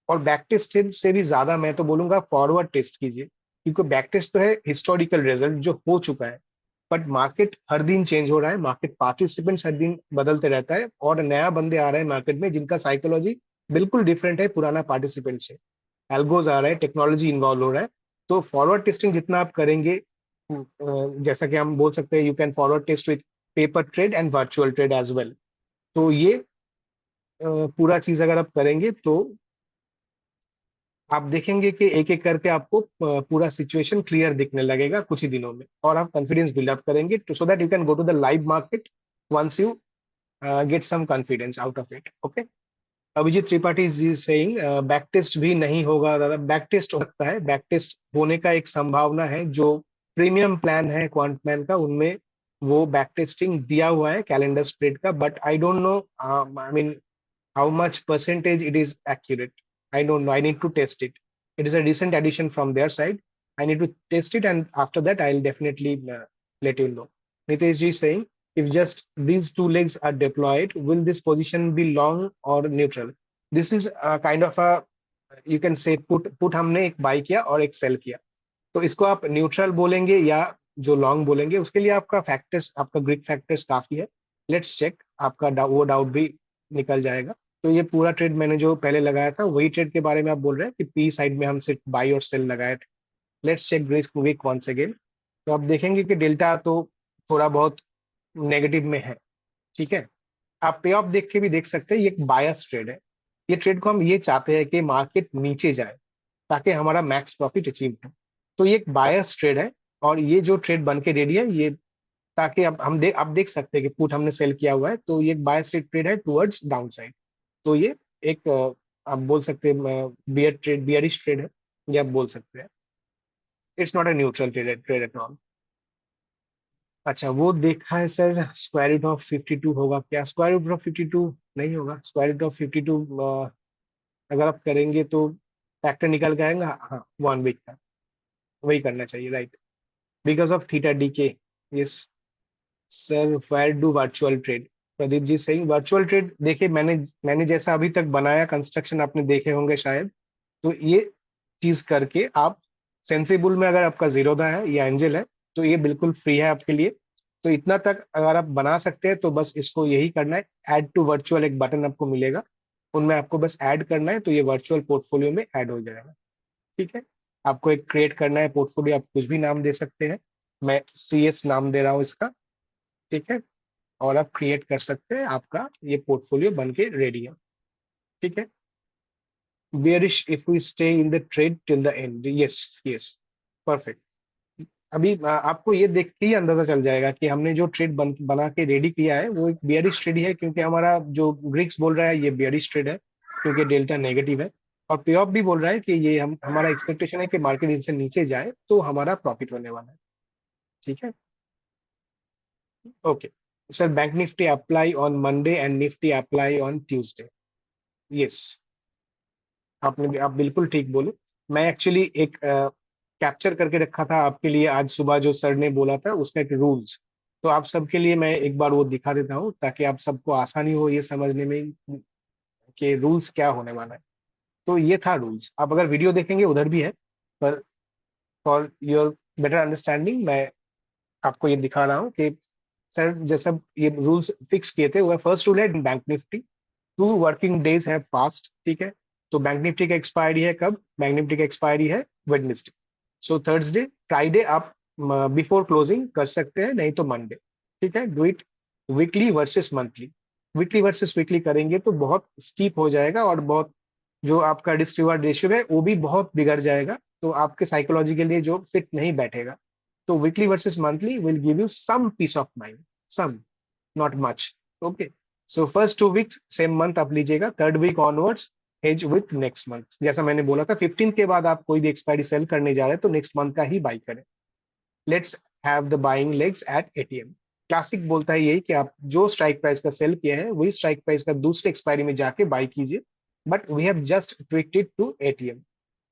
A: और बैक टेस्ट से भी ज्यादा मैं तो बोलूंगा फॉरवर्ड टेस्ट कीजिए, क्योंकि बैक टेस्ट तो है हिस्टोरिकल रिजल्ट जो हो चुका है, बट मार्केट हर दिन चेंज हो रहा है, मार्केट पार्टिसिपेंट्स हर दिन बदलते रहता है, और नया बंदे आ रहे हैं मार्केट में जिनका साइकोलॉजी बिल्कुल डिफरेंट है पुराना पार्टिसिपेंट से। एल्गोज आ रहा है, टेक्नोलॉजी इन्वॉल्व हो रहा है। तो फॉरवर्ड टेस्टिंग जितना आप करेंगे, जैसा कि हम बोल सकते हैं, you can forward test with paper trade and virtual trade as well. तो ये पूरा चीज अगर आप करेंगे तो आप देखेंगे कि एक एक करके आपको पूरा सिचुएशन क्लियर दिखने लगेगा कुछ ही दिनों में, और आप कॉन्फिडेंस बिल्डअप करेंगे to so that you can go to the live market once you get some confidence out of it. Okay, Abhijit Tripathi ji saying back test भी नहीं होगा दादा। बैक टेस्ट हो सकता है, बैक टेस्ट होने का एक संभावना है। जो प्रीमियम प्लान है क्वांटमैन का, उनमें वो बैक टेस्टिंग दिया हुआ है कैलेंडर स्प्रेड का, but I don't know, I mean how much percentage it is accurate. I don't know. I need to test it. It is a recent addition from their side. I need to test it, and after that, I'll definitely let you know. Nitesh ji is saying, if just these two legs are deployed, will this position be long or neutral? This is a kind of a, you can say, put हमने एक buy किया और एक sell किया, तो इसको आप न्यूट्रल बोलेंगे या जो लॉन्ग बोलेंगे, उसके लिए आपका फैक्टर्स, आपका ग्रिड फैक्टर्स काफी है। लेट्स चेक, आपका वो डाउट भी निकल जाएगा। तो ये पूरा ट्रेड मैंने जो पहले लगाया था वही ट्रेड के बारे में आप बोल रहे हैं कि पी साइड में हम सिर्फ बाई और सेल लगाए थे। Let's check grid week once again. तो आप देखेंगे कि डेल्टा तो थोड़ा बहुत नेगेटिव में है। ठीक है, आप पे ऑफ देख के भी देख सकते हैं, ये एक बायस ट्रेड है। ये ट्रेड को हम ये चाहते हैं कि मार्केट नीचे जाए ताकि हमारा मैक्स प्रॉफिट अचीव हो। तो ये एक बायस ट्रेड है, और ये जो ट्रेड बन के रेडी है, ये ताकि अब आप देख सकते हैं कि पुट हमने सेल किया हुआ है, तो ये एक बायस ट्रेड है टुवर्ड्स डाउन साइड। तो ये एक आप बोल सकते हैं बियर ट्रेड, बियरिश ट्रेड है, ये आप बोल सकते हैं। It's not a neutral trade at all. अच्छा, वो देखा है सर, स्क्वायर रूट ऑफ 52 होगा क्या? स्क्वायर रूट ऑफ 52 नहीं होगा। स्क्वायर रूट ऑफ 52 अगर आप करेंगे तो फैक्टर निकल के आएगा, हाँ 1 week का, वही करना चाहिए, right? Because of theta decay. Yes sir, where do virtual trade? Pradeep ji सही, वर्चुअल ट्रेड देखिए, मैंने जैसा अभी तक बनाया कंस्ट्रक्शन आपने देखे होंगे शायद। तो ये चीज करके आप सेंसिबल में अगर आपका जीरोधा है या एंजल है, तो ये बिल्कुल फ्री है आपके लिए। तो इतना तक अगर आप बना सकते हैं तो बस इसको यही करना है, ऐड टू वर्चुअल एक बटन आपको मिलेगा, उनमें आपको बस ऐड करना है, तो ये वर्चुअल पोर्टफोलियो में ऐड हो जाएगा। ठीक है, आपको एक क्रिएट करना है पोर्टफोलियो, आप कुछ भी नाम दे सकते हैं, मैं CS नाम दे रहा हूँ इसका। ठीक है, और आप क्रिएट कर सकते हैं, आपका ये पोर्टफोलियो बन के रेडी है। ठीक है, bearish if we stay in the trade till the end, yes yes, perfect। अभी आपको ये देख के ही अंदाजा चल जाएगा कि हमने जो ट्रेड बना के रेडी किया है वो एक बियरिश ट्रेड ही है, क्योंकि हमारा जो ग्रिक्स बोल रहा है ये बियरिश ट्रेड है, क्योंकि डेल्टा नेगेटिव है। और पे ऑफ भी बोल रहा है कि ये हम हमारा एक्सपेक्टेशन है कि मार्केट इनसे नीचे जाए तो हमारा प्रॉफिट होने वाला है। ठीक है, okay sir. Bank Nifty apply on Monday and Nifty apply on Tuesday. Yes, आप बिल्कुल ठीक बोले। मैं एक्चुअली एक कैप्चर करके रखा था आपके लिए आज सुबह, जो सर ने बोला था उसका एक रूल्स, तो आप सबके लिए मैं एक बार वो दिखा देता हूँ ताकि आप सबको आसानी हो ये समझने में कि रूल्स क्या होने वाला है। तो ये था रूल्स, आप अगर वीडियो देखेंगे उधर भी है, पर फॉर योर बेटर अंडरस्टैंडिंग मैं आपको ये दिखा रहा हूँ कि सर जैसा ये रूल्स फिक्स किए थे। वो फर्स्ट रूल है bank Nifty, 2 working days have passed। ठीक है, तो बैंक निफ्टी का एक्सपायरी है कब? बैंक निफ्टी का एक्सपायरी है वेडनेसडे। सो थर्सडे फ्राइडे आप बिफोर क्लोजिंग कर सकते हैं, नहीं तो मंडे। ठीक है, do it weekly versus monthly. Weekly versus weekly करेंगे तो बहुत स्टीप हो जाएगा और बहुत जो आपका रिस्क रिवार्ड रेशियो है वो भी बहुत बिगड़ जाएगा, तो आपके साइकोलॉजी के लिए जो फिट नहीं बैठेगा। तो weekly versus monthly will give you some peace of mind, some, not much. Okay, so first 2 weeks same month आप लीजिएगा, third week onwards hedge with next month. जैसा मैंने बोला था 15 के बाद आप कोई भी एक्सपायरी सेल करने जा रहे हैं तो नेक्स्ट मंथ का ही बाई करें। Let's have the buying legs at ATM. Classic बोलता है यही कि आप जो स्ट्राइक प्राइस का सेल किया है वही स्ट्राइक प्राइस का दूसरे एक्सपायरी में जाके बाई कीजिए, but we have just tweaked it to ATM.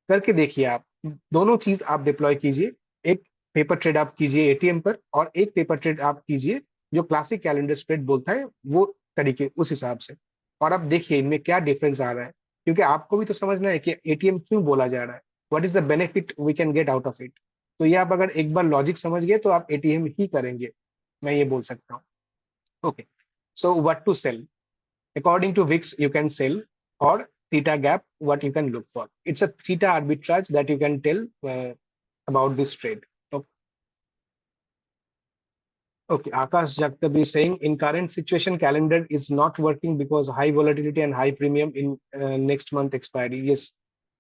A: करके देखिए आप, दोनों चीज आप डिप्लॉय कीजिए। एक पेपर ट्रेड आप कीजिए एटीएम पर, और एक पेपर ट्रेड आप कीजिए जो क्लासिक कैलेंडर स्प्रेड बोलता है वो तरीके, उस हिसाब से। और आप देखिए इनमें क्या डिफरेंस आ रहा है, क्योंकि आपको भी तो समझना है कि एटीएम क्यों बोला जा रहा है, what is the benefit we can get out of it. तो ये आप अगर एक बार लॉजिक समझ गए तो आप एटीएम ही करेंगे, मैं ये बोल सकता हूँ। Okay, so what to sell? According to VIX, you can sell, or theta gap, what you can look for. It's a theta arbitrage that you can tell about this trade. Okay, okay. Akash Jagtabi is saying in current situation, calendar is not working because high volatility and high premium in next month expiry. Yes,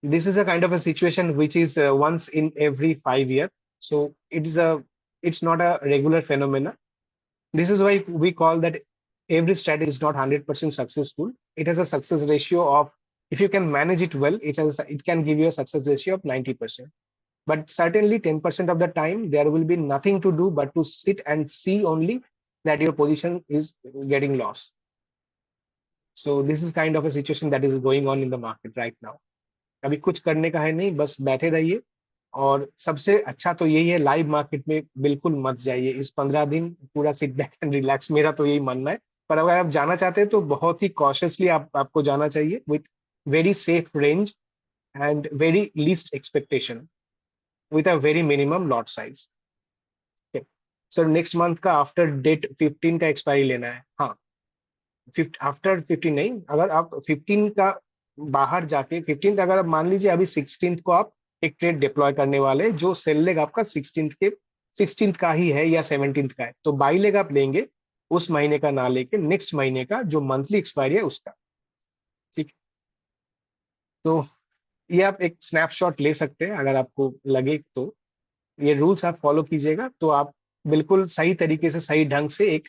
A: this is a kind of a situation which is once in every 5 year. So it's not a regular phenomena. This is why we call that every strategy is not 100% successful. It has a success ratio of, if you can manage it well, it can give you a success ratio of 90%. But certainly 10% of the time, there will be nothing to do but to sit and see only that your position is getting lost. So this is kind of a situation that is going on in the market right now. अभी कुछ करने का है नहीं, बस बैठे रहिए। और सबसे अच्छा तो यही है, लाइव मार्केट में बिल्कुल मत जाइए इस 15 दिन, पूरा सिट बैक एंड रिलैक्स, मेरा तो यही मानना है। पर अगर आप जाना चाहते हैं तो बहुत ही कॉशियसली आपको जाना चाहिए, with very safe range and very least expectation, with a very minimum lot size. Sir next month का आफ्टर डेट 15 का एक्सपायरी लेना है, हाँ। आफ्टर 15 नहीं, अगर आप 15 का बाहर जाके 15, अगर आप मान लीजिए अभी 16 को आप एक ट्रेड डिप्लॉय करने वाले जो सेल लेग आपका 16 का ही है या 17 का है, तो बाई लेग आप लेंगे उस महीने का ना लेके नेक्स्ट महीने का जो मंथली एक्सपायरी है उसका। ठीक, तो ये आप एक स्नैपशॉट ले सकते हैं अगर आपको लगे तो। ये रूल्स आप फॉलो कीजिएगा तो आप बिल्कुल सही तरीके से, सही ढंग से एक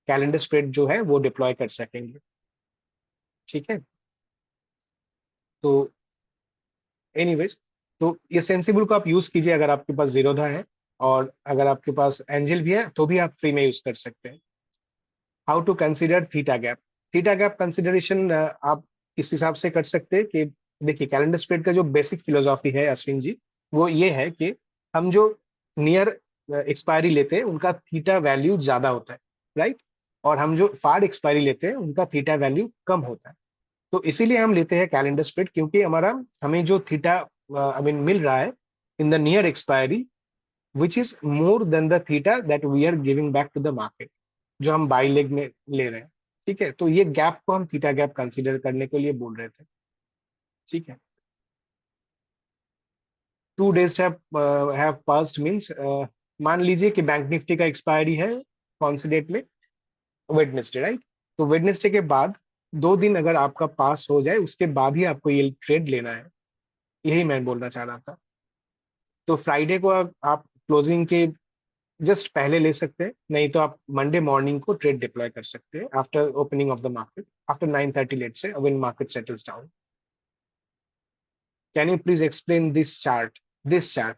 A: कैलेंडर स्प्रेड जो है वो डिप्लॉय कर सकेंगे। ठीक है, तो एनीवेज, तो ये सेंसिबल को आप यूज कीजिए अगर आपके पास जीरोधा है, और अगर आपके पास एंजल भी है तो भी आप फ्री में यूज कर सकते हैं। How to consider theta gap? Theta gap consideration आप इस हिसाब से कर सकते हैं कि देखिए, कैलेंडर स्प्रेड का जो बेसिक फिलोसॉफी है अश्विन जी, वो ये है कि हम जो नियर एक्सपायरी लेते हैं उनका थीटा वैल्यू ज्यादा होता है, राइट? और हम जो फार एक्सपायरी लेते हैं उनका थीटा वैल्यू कम होता है। तो इसीलिए हम लेते हैं कैलेंडर स्प्रेड, क्योंकि हमें जो थीटा आई मीन मिल रहा है in the near expiry, which is more than the theta that we are giving back to the market, जो हम बाई लेग में ले रहे हैं। ठीक है, तो ये गैप को हम थीटा गैप कंसीडर करने के लिए बोल रहे थे। ठीक है, 2 days हैव पास्ड मीन्स, मान लीजिए कि बैंक निफ्टी का एक्सपायरी है कौन सी डेट में? Wednesday, right? तो वेडनेसडे के बाद 2 दिन अगर आपका पास हो जाए उसके बाद ही आपको ये ट्रेड लेना है, यही मैं बोलना चाह रहा था। तो फ्राइडे को आप क्लोजिंग के जस्ट पहले ले सकते हैं, नहीं तो आप मंडे मॉर्निंग को ट्रेड डिप्लॉय कर सकते हैं after opening of the market, after 9:30 late से, when market settles down. Can you please explain this chart,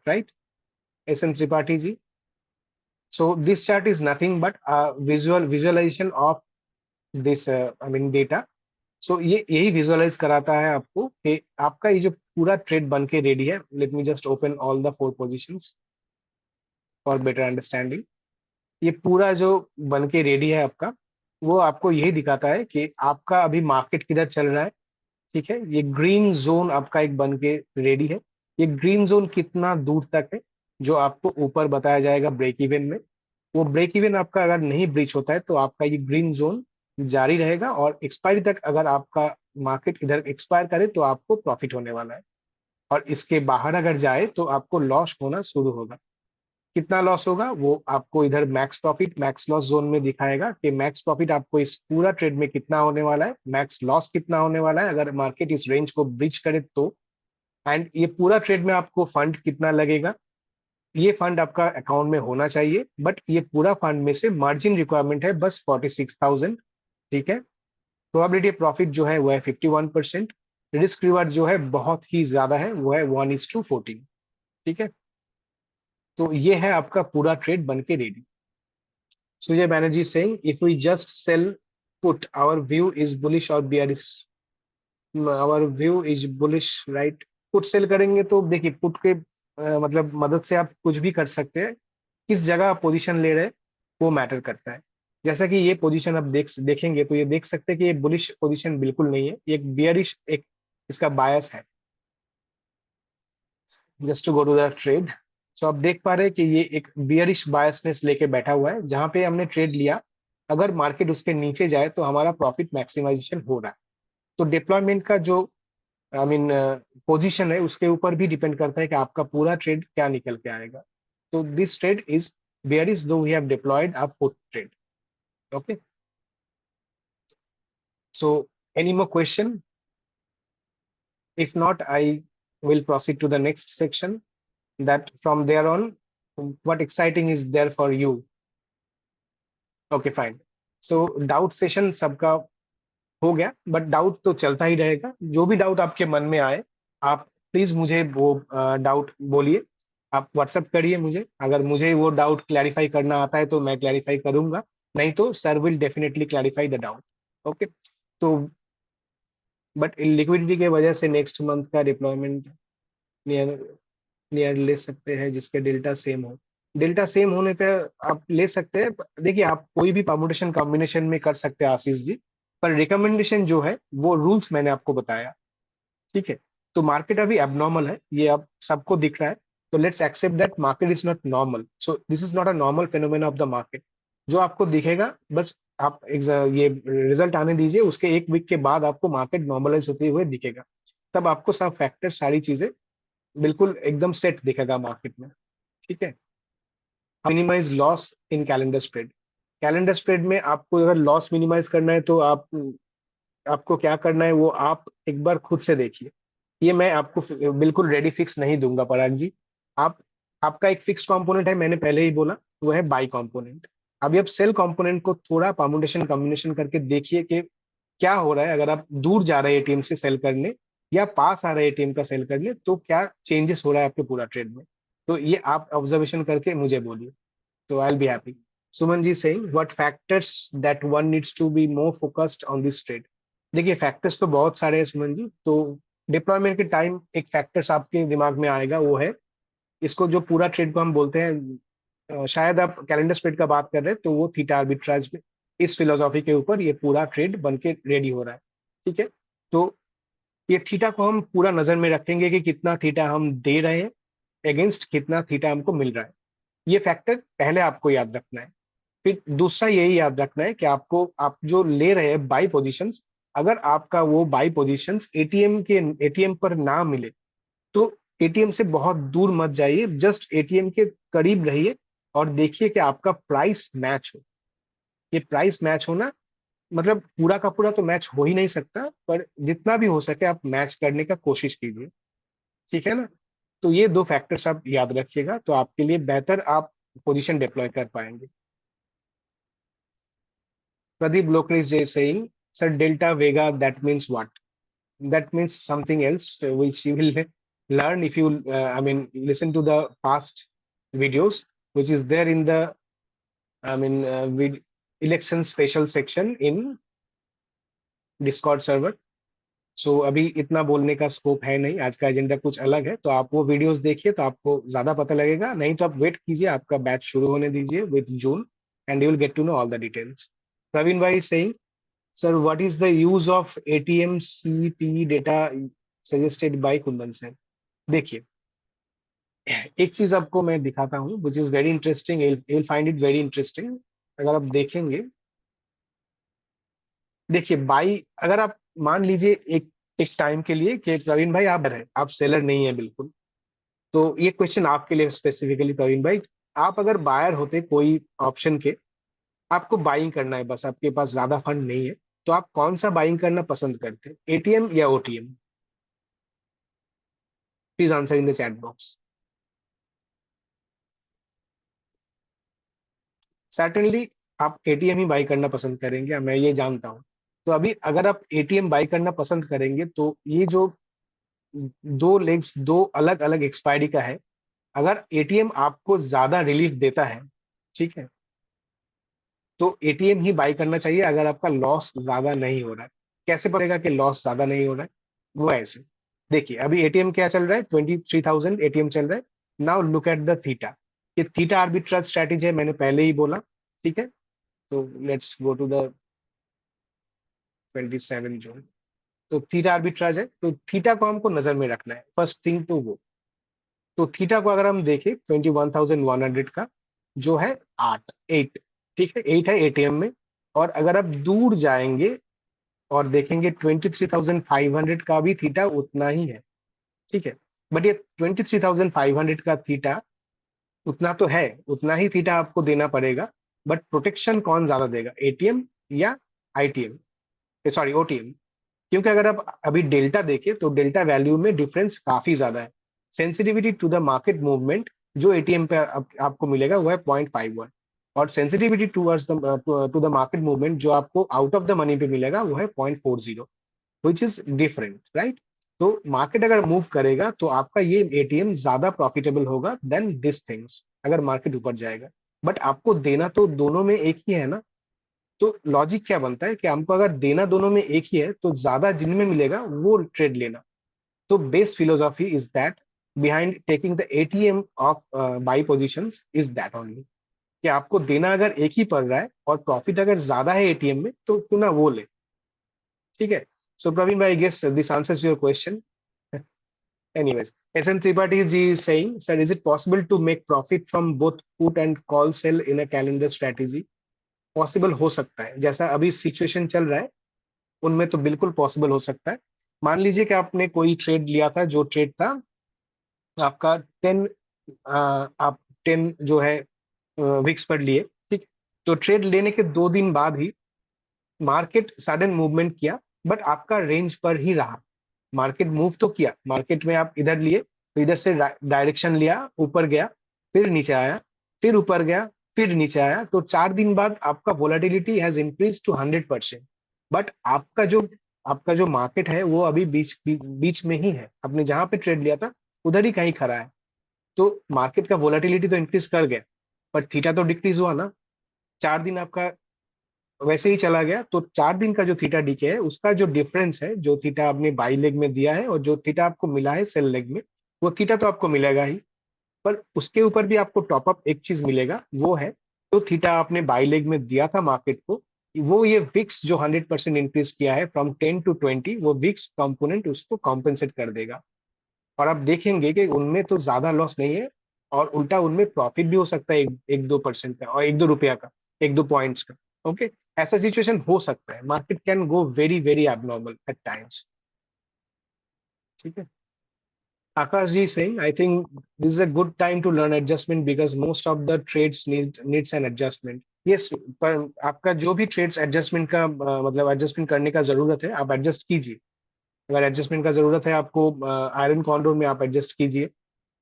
A: right? S N Tripathi ji, so this chart is nothing but visualisation of this I mean data. So ये यही विजुअलाइज कराता है आपको कि आपका ये जो पूरा ट्रेड बन के रेडी है। Late me just open all the 4 positions for better understanding. ये पूरा जो बन के रेडी है आपका, वो आपको यही दिखाता है कि आपका अभी मार्केट किधर चल रहा है। ठीक है, ये ग्रीन जोन आपका एक बन के रेडी है। ये ग्रीन जोन कितना दूर तक है, जो आपको ऊपर बताया जाएगा ब्रेक इवन में। वो ब्रेक इवन आपका अगर नहीं ब्रीच होता है तो आपका ये ग्रीन जोन जारी रहेगा, और एक्सपायरी तक अगर आपका मार्केट इधर एक्सपायर करे तो आपको प्रॉफिट होने वाला है, और इसके बाहर अगर जाए तो आपको लॉस होना शुरू होगा। कितना लॉस होगा वो आपको इधर max profit max loss zone में दिखाएगा कि मैक्स प्रॉफिट आपको इस पूरा ट्रेड में कितना होने वाला है, मैक्स लॉस कितना होने वाला है अगर मार्केट इस रेंज को ब्रीच करे तो, एंड ये पूरा ट्रेड में आपको फंड कितना लगेगा। ये फंड आपका अकाउंट में होना चाहिए, बट ये पूरा फंड में से मार्जिन रिक्वायरमेंट है बस 46,000। ठीक है, प्रोबेबिलिटी प्रॉफिट जो है वो है 51%। रिस्क रिवार्ड जो है बहुत ही ज्यादा है, वो है 1:14। ठीक है, तो ये है आपका पूरा ट्रेड बन के ready. Sujay Banerjee saying, if we just sell put, our view is bullish or bearish. Our view is bullish, right? Put sell करेंगे तो देखिए पुट के मतलब मदद से आप कुछ भी कर सकते हैं। किस जगह आप पोजीशन ले रहे हैं वो मैटर करता है। जैसा कि ये पोजीशन आप देखेंगे तो ये देख सकते हैं कि ये बुलिश पोजीशन बिल्कुल नहीं है, ये एक बियरिश एक इसका बायस है। Just to go to the trade, so आप देख पा रहे हैं कि ये एक बियरिश बायसनेस लेके बैठा हुआ है, जहां पे हमने ट्रेड लिया अगर मार्केट उसके नीचे जाए तो हमारा प्रॉफिट मैक्सिमाइजेशन हो रहा है। तो डिप्लॉयमेंट का जो आई मीन पोजीशन है उसके ऊपर भी डिपेंड करता है कि आपका पूरा ट्रेड क्या निकल के आएगा। तो this trade is bearish though we have deployed a put trade. Okay, so any more question? If not, I will proceed to the next section, that from there on what exciting is there for you. Okay, fine. So doubt session सबका हो गया, बट डाउट तो चलता ही रहेगा। जो भी डाउट आपके मन में आए आप प्लीज मुझे वो डाउट बोलिए, आप व्हाट्सएप करिए मुझे। अगर मुझे वो डाउट क्लैरिफाई करना आता है तो मैं क्लैरिफाई करूंगा, नहीं तो sir will definitely clarify the doubt. Okay, तो बट लिक्विडिटी के वजह से नेक्स्ट मंथ का डिप्लॉयमेंट नियर नियर ले सकते हैं जिसके डेल्टा सेम हो। डेल्टा सेम होने पे आप ले सकते हैं। देखिए आप कोई भी परमुटेशन कॉम्बिनेशन में कर सकते हैं आशीष जी, पर रिकमेंडेशन जो है वो रूल्स मैंने आपको बताया। ठीक है, तो मार्केट अभी एबनॉर्मल है, ये अब सबको दिख रहा है। तो let's accept that market is not normal, so this is not a normal phenomena of the market. जो आपको दिखेगा बस आप ये रिजल्ट आने दीजिए, उसके एक वीक के बाद आपको मार्केट नॉर्मलाइज होते हुए दिखेगा। तब आपको सब फैक्टर सारी चीजें बिल्कुल एकदम सेट दिखेगा मार्केट में। ठीक है, minimise loss in calendar spread. Calendar spread में आपको अगर लॉस मिनिमाइज करना है तो आपको क्या करना है वो आप एक बार खुद से देखिए। ये मैं आपको बिल्कुल रेडी फिक्स नहीं दूंगा पराग जी। आप आपका एक फिक्स कंपोनेंट है, मैंने पहले ही बोला, वो है बाई कंपोनेंट। अभी आप सेल कंपोनेंट को थोड़ा परमुटेशन कॉम्बिनेशन करके देखिए कि क्या हो रहा है। अगर आप दूर जा रहे हैं एटीएम से सेल करने या पास आ रहे हैं एटीएम का सेल करने तो क्या चेंजेस हो रहा है आपके पूरा ट्रेड में। तो ये आप ऑब्जर्वेशन करके मुझे बोलिए, तो I will be happy. Suman ji saying what factors that one needs to be more focused on this trade. देखिए फैक्टर्स तो बहुत सारे हैं सुमन जी। तो डिप्लॉयमेंट के टाइम एक फैक्टर्स आपके दिमाग में आएगा, वो है इसको जो पूरा ट्रेड को हम बोलते हैं, शायद आप कैलेंडर स्प्रेड का बात कर रहे हैं तो वो थीटा आर्बिट्राज में इस फिलोसॉफी के ऊपर ये पूरा ट्रेड बन के रेडी हो रहा है। ठीक है, तो ये थीटा को हम पूरा नजर में रखेंगे कि कितना थीटा हम दे रहे हैं अगेंस्ट कितना थीटा हमको मिल रहा है। ये फैक्टर पहले आपको याद रखना है। फिर दूसरा यही याद रखना है कि आपको आप जो ले रहे हैं बाई पोजीशंस, अगर आपका वो बाई पोजीशंस एटीएम पर ना मिले तो एटीएम से बहुत दूर मत जाइए, जस्ट एटीएम के करीब रहिए और देखिए कि आपका प्राइस मैच हो। ये प्राइस मैच होना मतलब पूरा का पूरा तो मैच हो ही नहीं सकता, पर जितना भी हो सके आप मैच करने का कोशिश कीजिए। ठीक है ना, तो ये दो फैक्टर्स आप याद रखिएगा तो आपके लिए बेहतर आप पोजीशन डिप्लॉय कर पाएंगे। Pradeep Lokris is saying, Sir, Delta Vega, that means what? That means something else, which you will learn if you, listen to the past videos, which is there in the, with election special section in Discord server. सो अभी इतना बोलने का स्कोप है नहीं, आज का एजेंडा कुछ अलग है। तो आप वो वीडियोस देखिए तो आपको ज्यादा पता लगेगा, नहीं तो आप वेट कीजिए, आपका बैच शुरू होने दीजिए with June and you will get to know all the details. Praveen भाई saying, sir what is the use of ATM CP data suggested by Kundan sir. देखिए एक चीज आपको मैं दिखाता हूँ which is very interesting, you will find it very interesting. अगर आप देखेंगे, देखिए बाई, अगर आप मान लीजिए एक एक टाइम के लिए कि प्रवीण भाई आप सेलर नहीं है बिल्कुल, तो ये क्वेश्चन आपके लिए स्पेसिफिकली प्रवीण भाई, आप अगर बायर होते कोई ऑप्शन के, आपको बाइंग करना है बस, आपके पास ज्यादा फंड नहीं है, तो आप कौन सा बाइंग करना पसंद करते, एटीएम या OTM? Please answer in the chat box. Certainly आप एटीएम ही बाई करना पसंद करेंगे, मैं ये जानता हूँ। तो अभी अगर आप एटीएम बाई करना पसंद करेंगे तो ये जो दो लेग्स, दो अलग अलग एक्सपायरी का है, अगर एटीएम आपको ज्यादा रिलीफ देता है, ठीक है, तो एटीएम ही बाई करना चाहिए अगर आपका लॉस ज्यादा नहीं हो रहा है। कैसे पड़ेगा कि लॉस ज्यादा नहीं हो रहा है? वो ऐसे, देखिए अभी एटीएम क्या चल रहा है, 23,000 एटीएम चल रहा है। Now look at the theta, ये थीटा आर्बिट्राज स्ट्रैटेजी है, मैंने पहले ही बोला, ठीक है। तो let's go to the 27 zone. तो थीटा आर्बिट्राज है, तो थीटा को हमको नजर में रखना है फर्स्ट थिंग, तो वो, तो थीटा को अगर हम देखें 21,100 का, जो है 8, ठीक है, 8 है एटीएम में। और अगर आप दूर जाएंगे और देखेंगे 23,500 का भी थीटा उतना ही है, ठीक है। बट ये 23,500 का थीटा उतना तो है, उतना ही थीटा आपको देना पड़ेगा, बट प्रोटेक्शन कौन ज्यादा देगा, एटीएम या आईटीएम, सॉरी ओटीएम? क्योंकि अगर आप अभी डेल्टा देखें तो डेल्टा वैल्यू में डिफरेंस काफी ज्यादा है। Sensitivity to the market movement जो एटीएम पे आपको मिलेगा वो है 0.51, और sensitivity towards to the market movement जो आपको आउट ऑफ द मनी पे मिलेगा वो है 0.40, विच इज डिफरेंट, राइट? तो मार्केट अगर मूव करेगा तो आपका ये एटीएम ज्यादा प्रॉफिटेबल होगा देन दिस थिंग्स, अगर मार्केट ऊपर जाएगा। बट आपको देना तो दोनों में एक ही है ना, तो लॉजिक क्या बनता है कि हमको अगर देना दोनों में एक ही है तो ज्यादा जिनमें मिलेगा वो ट्रेड लेना। तो base philosophy is that behind taking the ATM of by positions is that only, कि आपको देना अगर एक ही पड़ रहा है और प्रॉफिट अगर ज्यादा है एटीएम में तो क्यों ना वो ले, ठीक है। सो प्रवीण भाई, guess this answers your question. Anyways, SN Tripathi ji is saying, sir, is it possible to make profit from both put and call sell in a calendar strategy? Possible हो सकता है, जैसा अभी सिचुएशन चल रहा है उनमें तो बिल्कुल पॉसिबल हो सकता है। मान लीजिए कि आपने कोई ट्रेड लिया था, जो ट्रेड था आपका 10, आप 10 जो है विक्स पर लिए, ठीक। तो ट्रेड लेने के 2 दिन बाद ही मार्केट सडन मूवमेंट किया, बट आपका रेंज पर ही रहा। मार्केट मूव तो किया, मार्केट में आप इधर लिए तो इधर से डायरेक्शन लिया, ऊपर गया, फिर नीचे आया, फिर ऊपर गया, फिर नीचे आया, तो 4 दिन बाद आपका volatility has increase to 100%। But आपका जो मार्केट है वो अभी बीच में ही है, आपने जहां पे ट्रेड लिया था उधर ही कहीं खड़ा है। तो मार्केट का वोलेटिलिटी तो इंक्रीज कर गया, पर थीटा तो डिक्रीज हुआ ना। 4 दिन आपका वैसे ही चला गया, तो 4 दिन का जो थीटा डीके है उसका जो डिफरेंस है, जो थीटा आपने बाई लेग में दिया है और जो थीटा आपको मिला है सेल लेग में, वो थीटा तो आपको मिलेगा ही, पर उसके ऊपर भी आपको टॉपअप एक चीज मिलेगा, वो है जो थीटा आपने बाई लेग में दिया था मार्केट को, वो ये विक्स जो 100% इंक्रीज किया है फ्रॉम 10 to 20, वो विक्स कंपोनेंट उसको कॉम्पेंसेट कर देगा। और आप देखेंगे कि उनमें तो ज्यादा लॉस नहीं है, और उल्टा उनमें प्रॉफिट भी हो सकता है, एक 2% का और 1-2 रुपया का, 1-2 पॉइंट्स का। ओके, ऐसा सिचुएशन हो सकता है, market can go very very abnormal at times, ठीक है। आकाश जी saying, I think this is a good time to learn adjustment because most of the trades needs an adjustment. Yes, पर आपका जो भी ट्रेड्स एडजस्टमेंट का मतलब एडजस्टमेंट करने का जरूरत है आप एडजस्ट कीजिए। अगर एडजस्टमेंट का जरूरत है आपको आयरन कॉन्डोर में आप एडजस्ट कीजिए।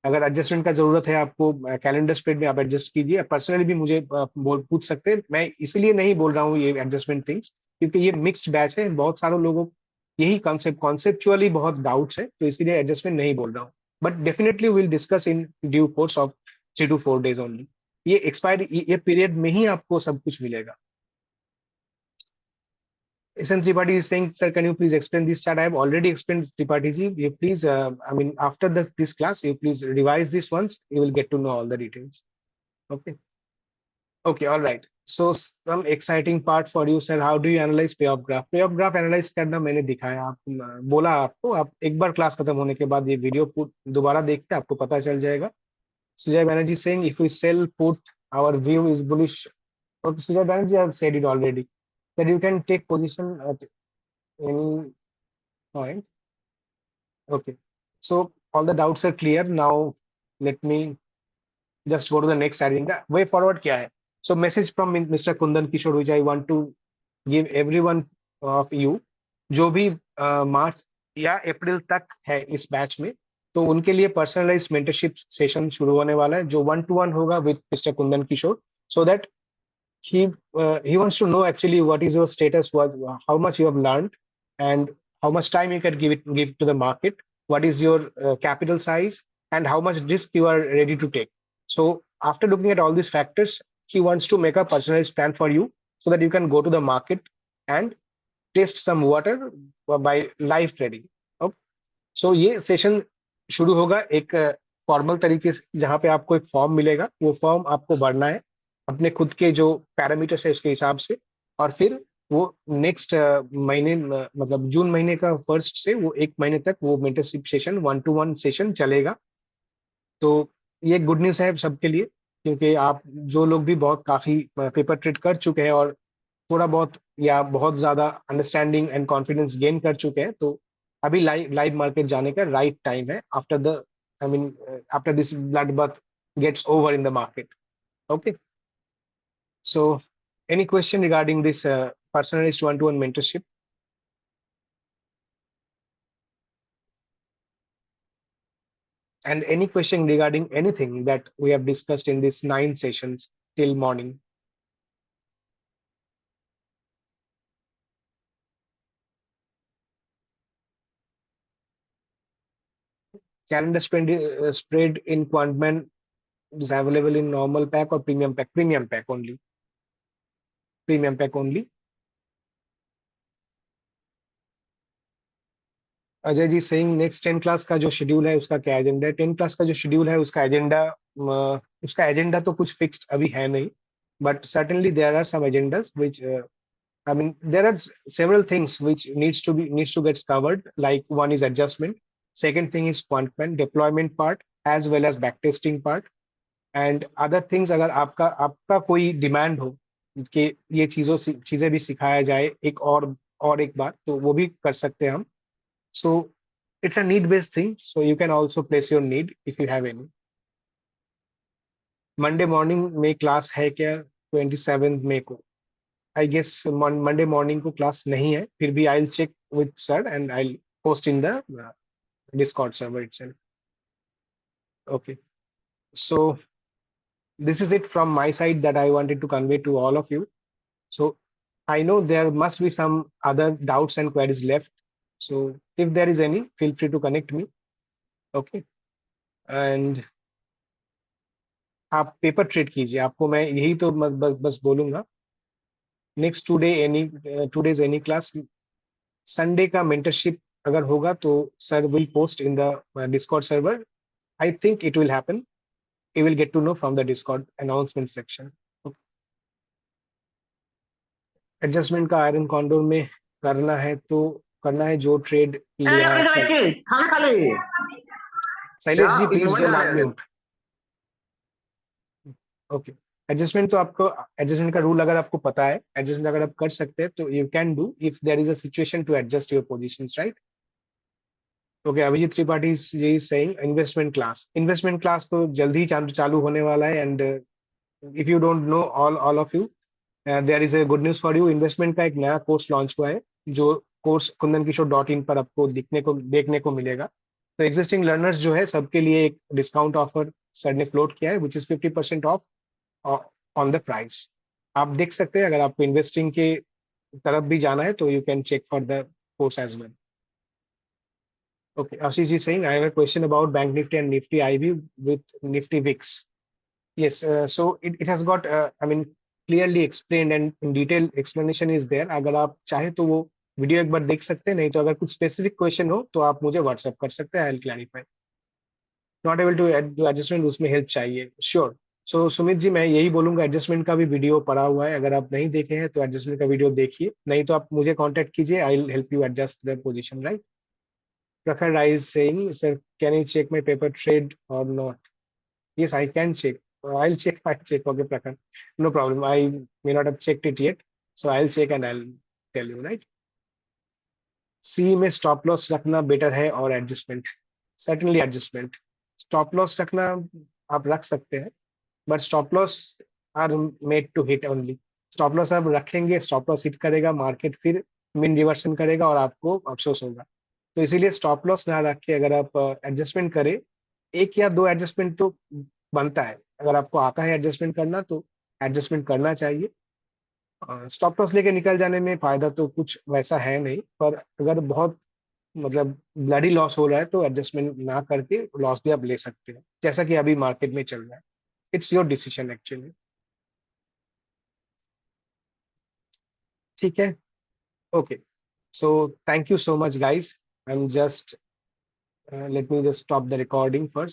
A: अगर एडजस्टमेंट का जरूरत है आपको कैलेंडर स्प्रेड में आप एडजस्ट कीजिए। पर्सनली भी मुझे पूछ सकते हैं, मैं इसलिए नहीं बोल रहा हूँ ये एडजस्टमेंट थिंग्स, क्योंकि ये मिक्स्ड बैच है, बहुत सारे लोगों यही कॉन्सेप्चुअली बहुत डाउट्स है, तो इसीलिए एडजस्टमेंट नहीं बोल रहा हूँ। But definitely will discuss in due course of 3 to 4 days only. ये एक्सपायर ये पीरियड में ही आपको सब कुछ मिलेगा। SN Tripathi is saying, sir, can you please explain this chart? I have already explained Tripathi ji. You please, I mean, after this class, you please revise this once. You will get to know all the details. Okay. Okay. All right. So some exciting part for you, sir. How do you analyze payoff graph? Payoff graph analyze करना मैंने दिखाया, आप बोला आपको, आप एक बार क्लास खत्म होने के बाद ये वीडियो दोबारा देख के आपको पता चल जाएगा। Sujay Banerjee saying, if we sell put, our view is bullish. Okay, Sujay Banerjee, I have said it already that you can take position at any. Fine. Okay. So all the doubts are clear. Now let me just go to the next agenda. Way forward क्या है? So message from Mr. Kundan Kishore, which I want to give everyone of you, जो भी मार्च या अप्रैल तक है इस बैच में, तो उनके लिए पर्सनलाइज मेंटरशिप सेशन शुरू होने वाला है जो 1-to-1 होगा with mister Kundan Kishore, so that he wants to know actually what is your status, what how much you have learned, and how much time you can give to the market, what is your capital size, and how much risk you are ready to take. So after looking at all these factors, he wants to make a personalized plan for you so that you can go to the market and test some water by live trading. Okay. So ये सेशन शुरू होगा एक फॉर्मल तरीके से, जहाँ पे आपको एक फॉर्म मिलेगा, वो फॉर्म आपको भरना है अपने खुद के जो पैरामीटर्स है उसके हिसाब से, और फिर वो नेक्स्ट महीने मतलब जून महीने का फर्स्ट से वो एक महीने तक वो मेंटरशिप सेशन 1-to-1 सेशन चलेगा। तो ये गुड न्यूज़ है सबके लिए, क्योंकि आप जो लोग भी बहुत काफी पेपर ट्रेड कर चुके हैं और थोड़ा बहुत या बहुत ज्यादा अंडरस्टैंडिंग एंड कॉन्फिडेंस गेन कर चुके हैं, तो अभी लाइव लाइव मार्केट जाने का राइट टाइम है after the I mean after this bloodbath gets over in the market. Okay, so any question regarding this personalized one-to-one mentorship? And any question regarding anything that we have discussed in these 9 sessions till morning? Calendar spread in Quantman is available in normal pack or premium pack? Premium pack only. Premium pack only. Ajay ji saying next 10 class का जो शेड्यूल है उसका क्या एजेंडा है? 10 क्लास का जो शेड्यूल है उसका एजेंडा तो कुछ फिक्स्ड अभी है नहीं, but certainly there are some agendas which I mean there are several things which needs to get covered, like one is adjustment, second thing is quantman deployment part as well as backtesting part, and other things अगर आपका आपका कोई डिमांड हो कि ये चीजें भी सिखाया जाए और एक बार, तो वो भी कर सकते हैं हम। So it's a need based thing, so you can also place your need if you have any. Monday morning में क्लास है क्या? 27 मई को? आई गेस मंडे मॉर्निंग को क्लास नहीं है, फिर भी I will check with sir and I will post in the Discord server itself. Okay, so this is it from my side that I wanted to convey to all of you. So I know there must be some other doubts and queries left. So if there is any, feel free to connect me. Okay. And आप पेपर ट्रेड कीजिए, आपको मैं यही तो बस बोलूंगा। Next two days any class, Sunday का मेंटरशिप अगर होगा तो sir will post in the Discord server. I think it will happen, you will get to know from the Discord announcement section. Adjustment का आयरन कॉन्डोर में करना है तो करना है, जो ट्रेड लिया है। Shailesh ji please don't unmute. Okay, adjustment तो आपको एडजस्टमेंट का रूल अगर आपको पता है, एडजस्टमेंट अगर आप कर सकते हैं तो you can do if there is a situation to adjust your positions, right? Okay, Abhijit Tripathi ji saying investment class तो जल्दी ही चालू होने वाला है, and if you don't know all of you, there is a good news for you. Investment का एक नया कोर्स लॉन्च हुआ है, जो कोर्स kundanKishore.in पर आपको देखने को मिलेगा। तो एग्जिस्टिंग लर्नर्स जो है सबके लिए एक डिस्काउंट ऑफर सर ने फ्लोट किया है, which is 50% of on the price. आप देख सकते हैं, अगर आपको इन्वेस्टिंग के तरफ भी जाना है तो you can check for the course as well. Okay, Ashish ji saying, I have a question about Bank Nifty and Nifty IB with Nifty VIX. Yes, so it has got, I mean, clearly explained and in detail explanation is there. अगर आप चाहे तो वो वीडियो एक बार देख सकते हैं, नहीं तो अगर कुछ स्पेसिफिक क्वेश्चन हो तो आप मुझे व्हाट्सएप कर सकते हैं, I will clarify. Not able to adjustment, उसमें हेल्प चाहिए, श्योर। सो सुमित जी, मैं यही बोलूंगा, एडजस्टमेंट का भी वीडियो पड़ा हुआ है, अगर आप नहीं देखे हैं तो एडजस्टमेंट का वीडियो देखिए, नहीं तो आप मुझे कॉन्टेक्ट कीजिए, I will help you adjust the position, right? Prakhar Rai is saying, sir, can you check my paper trade or not? Yes, I can check. I'll check. I'll check. Okay, Prakhar. No problem. I may not have checked it yet. So I'll check and I'll tell you, right? सी में स्टॉप लॉस रखना बेटर है और adjustment, certainly adjustment. Stop loss रखना आप रख सकते हैं, but stop loss are made to hit only. Stop loss आप रखेंगे, स्टॉप लॉस हिट करेगा, मार्केट फिर मीन रिवर्सन करेगा और आपको अफसोस होगा। तो इसीलिए स्टॉप लॉस ना रख के अगर आप एडजस्टमेंट करें, एक या दो एडजस्टमेंट तो बनता है। अगर आपको आता है एडजस्टमेंट करना तो एडजस्टमेंट करना चाहिए। स्टॉप लॉस लेके निकल जाने में फायदा तो कुछ वैसा है नहीं, पर अगर बहुत मतलब ब्लडी लॉस हो रहा है तो एडजस्टमेंट ना करके लॉस भी आप ले सकते हैं, जैसा कि अभी मार्केट में चल रहा है। It's your decision actually. ठीक है। Okay, so thank you so much guys. I am just let me just stop the recording first.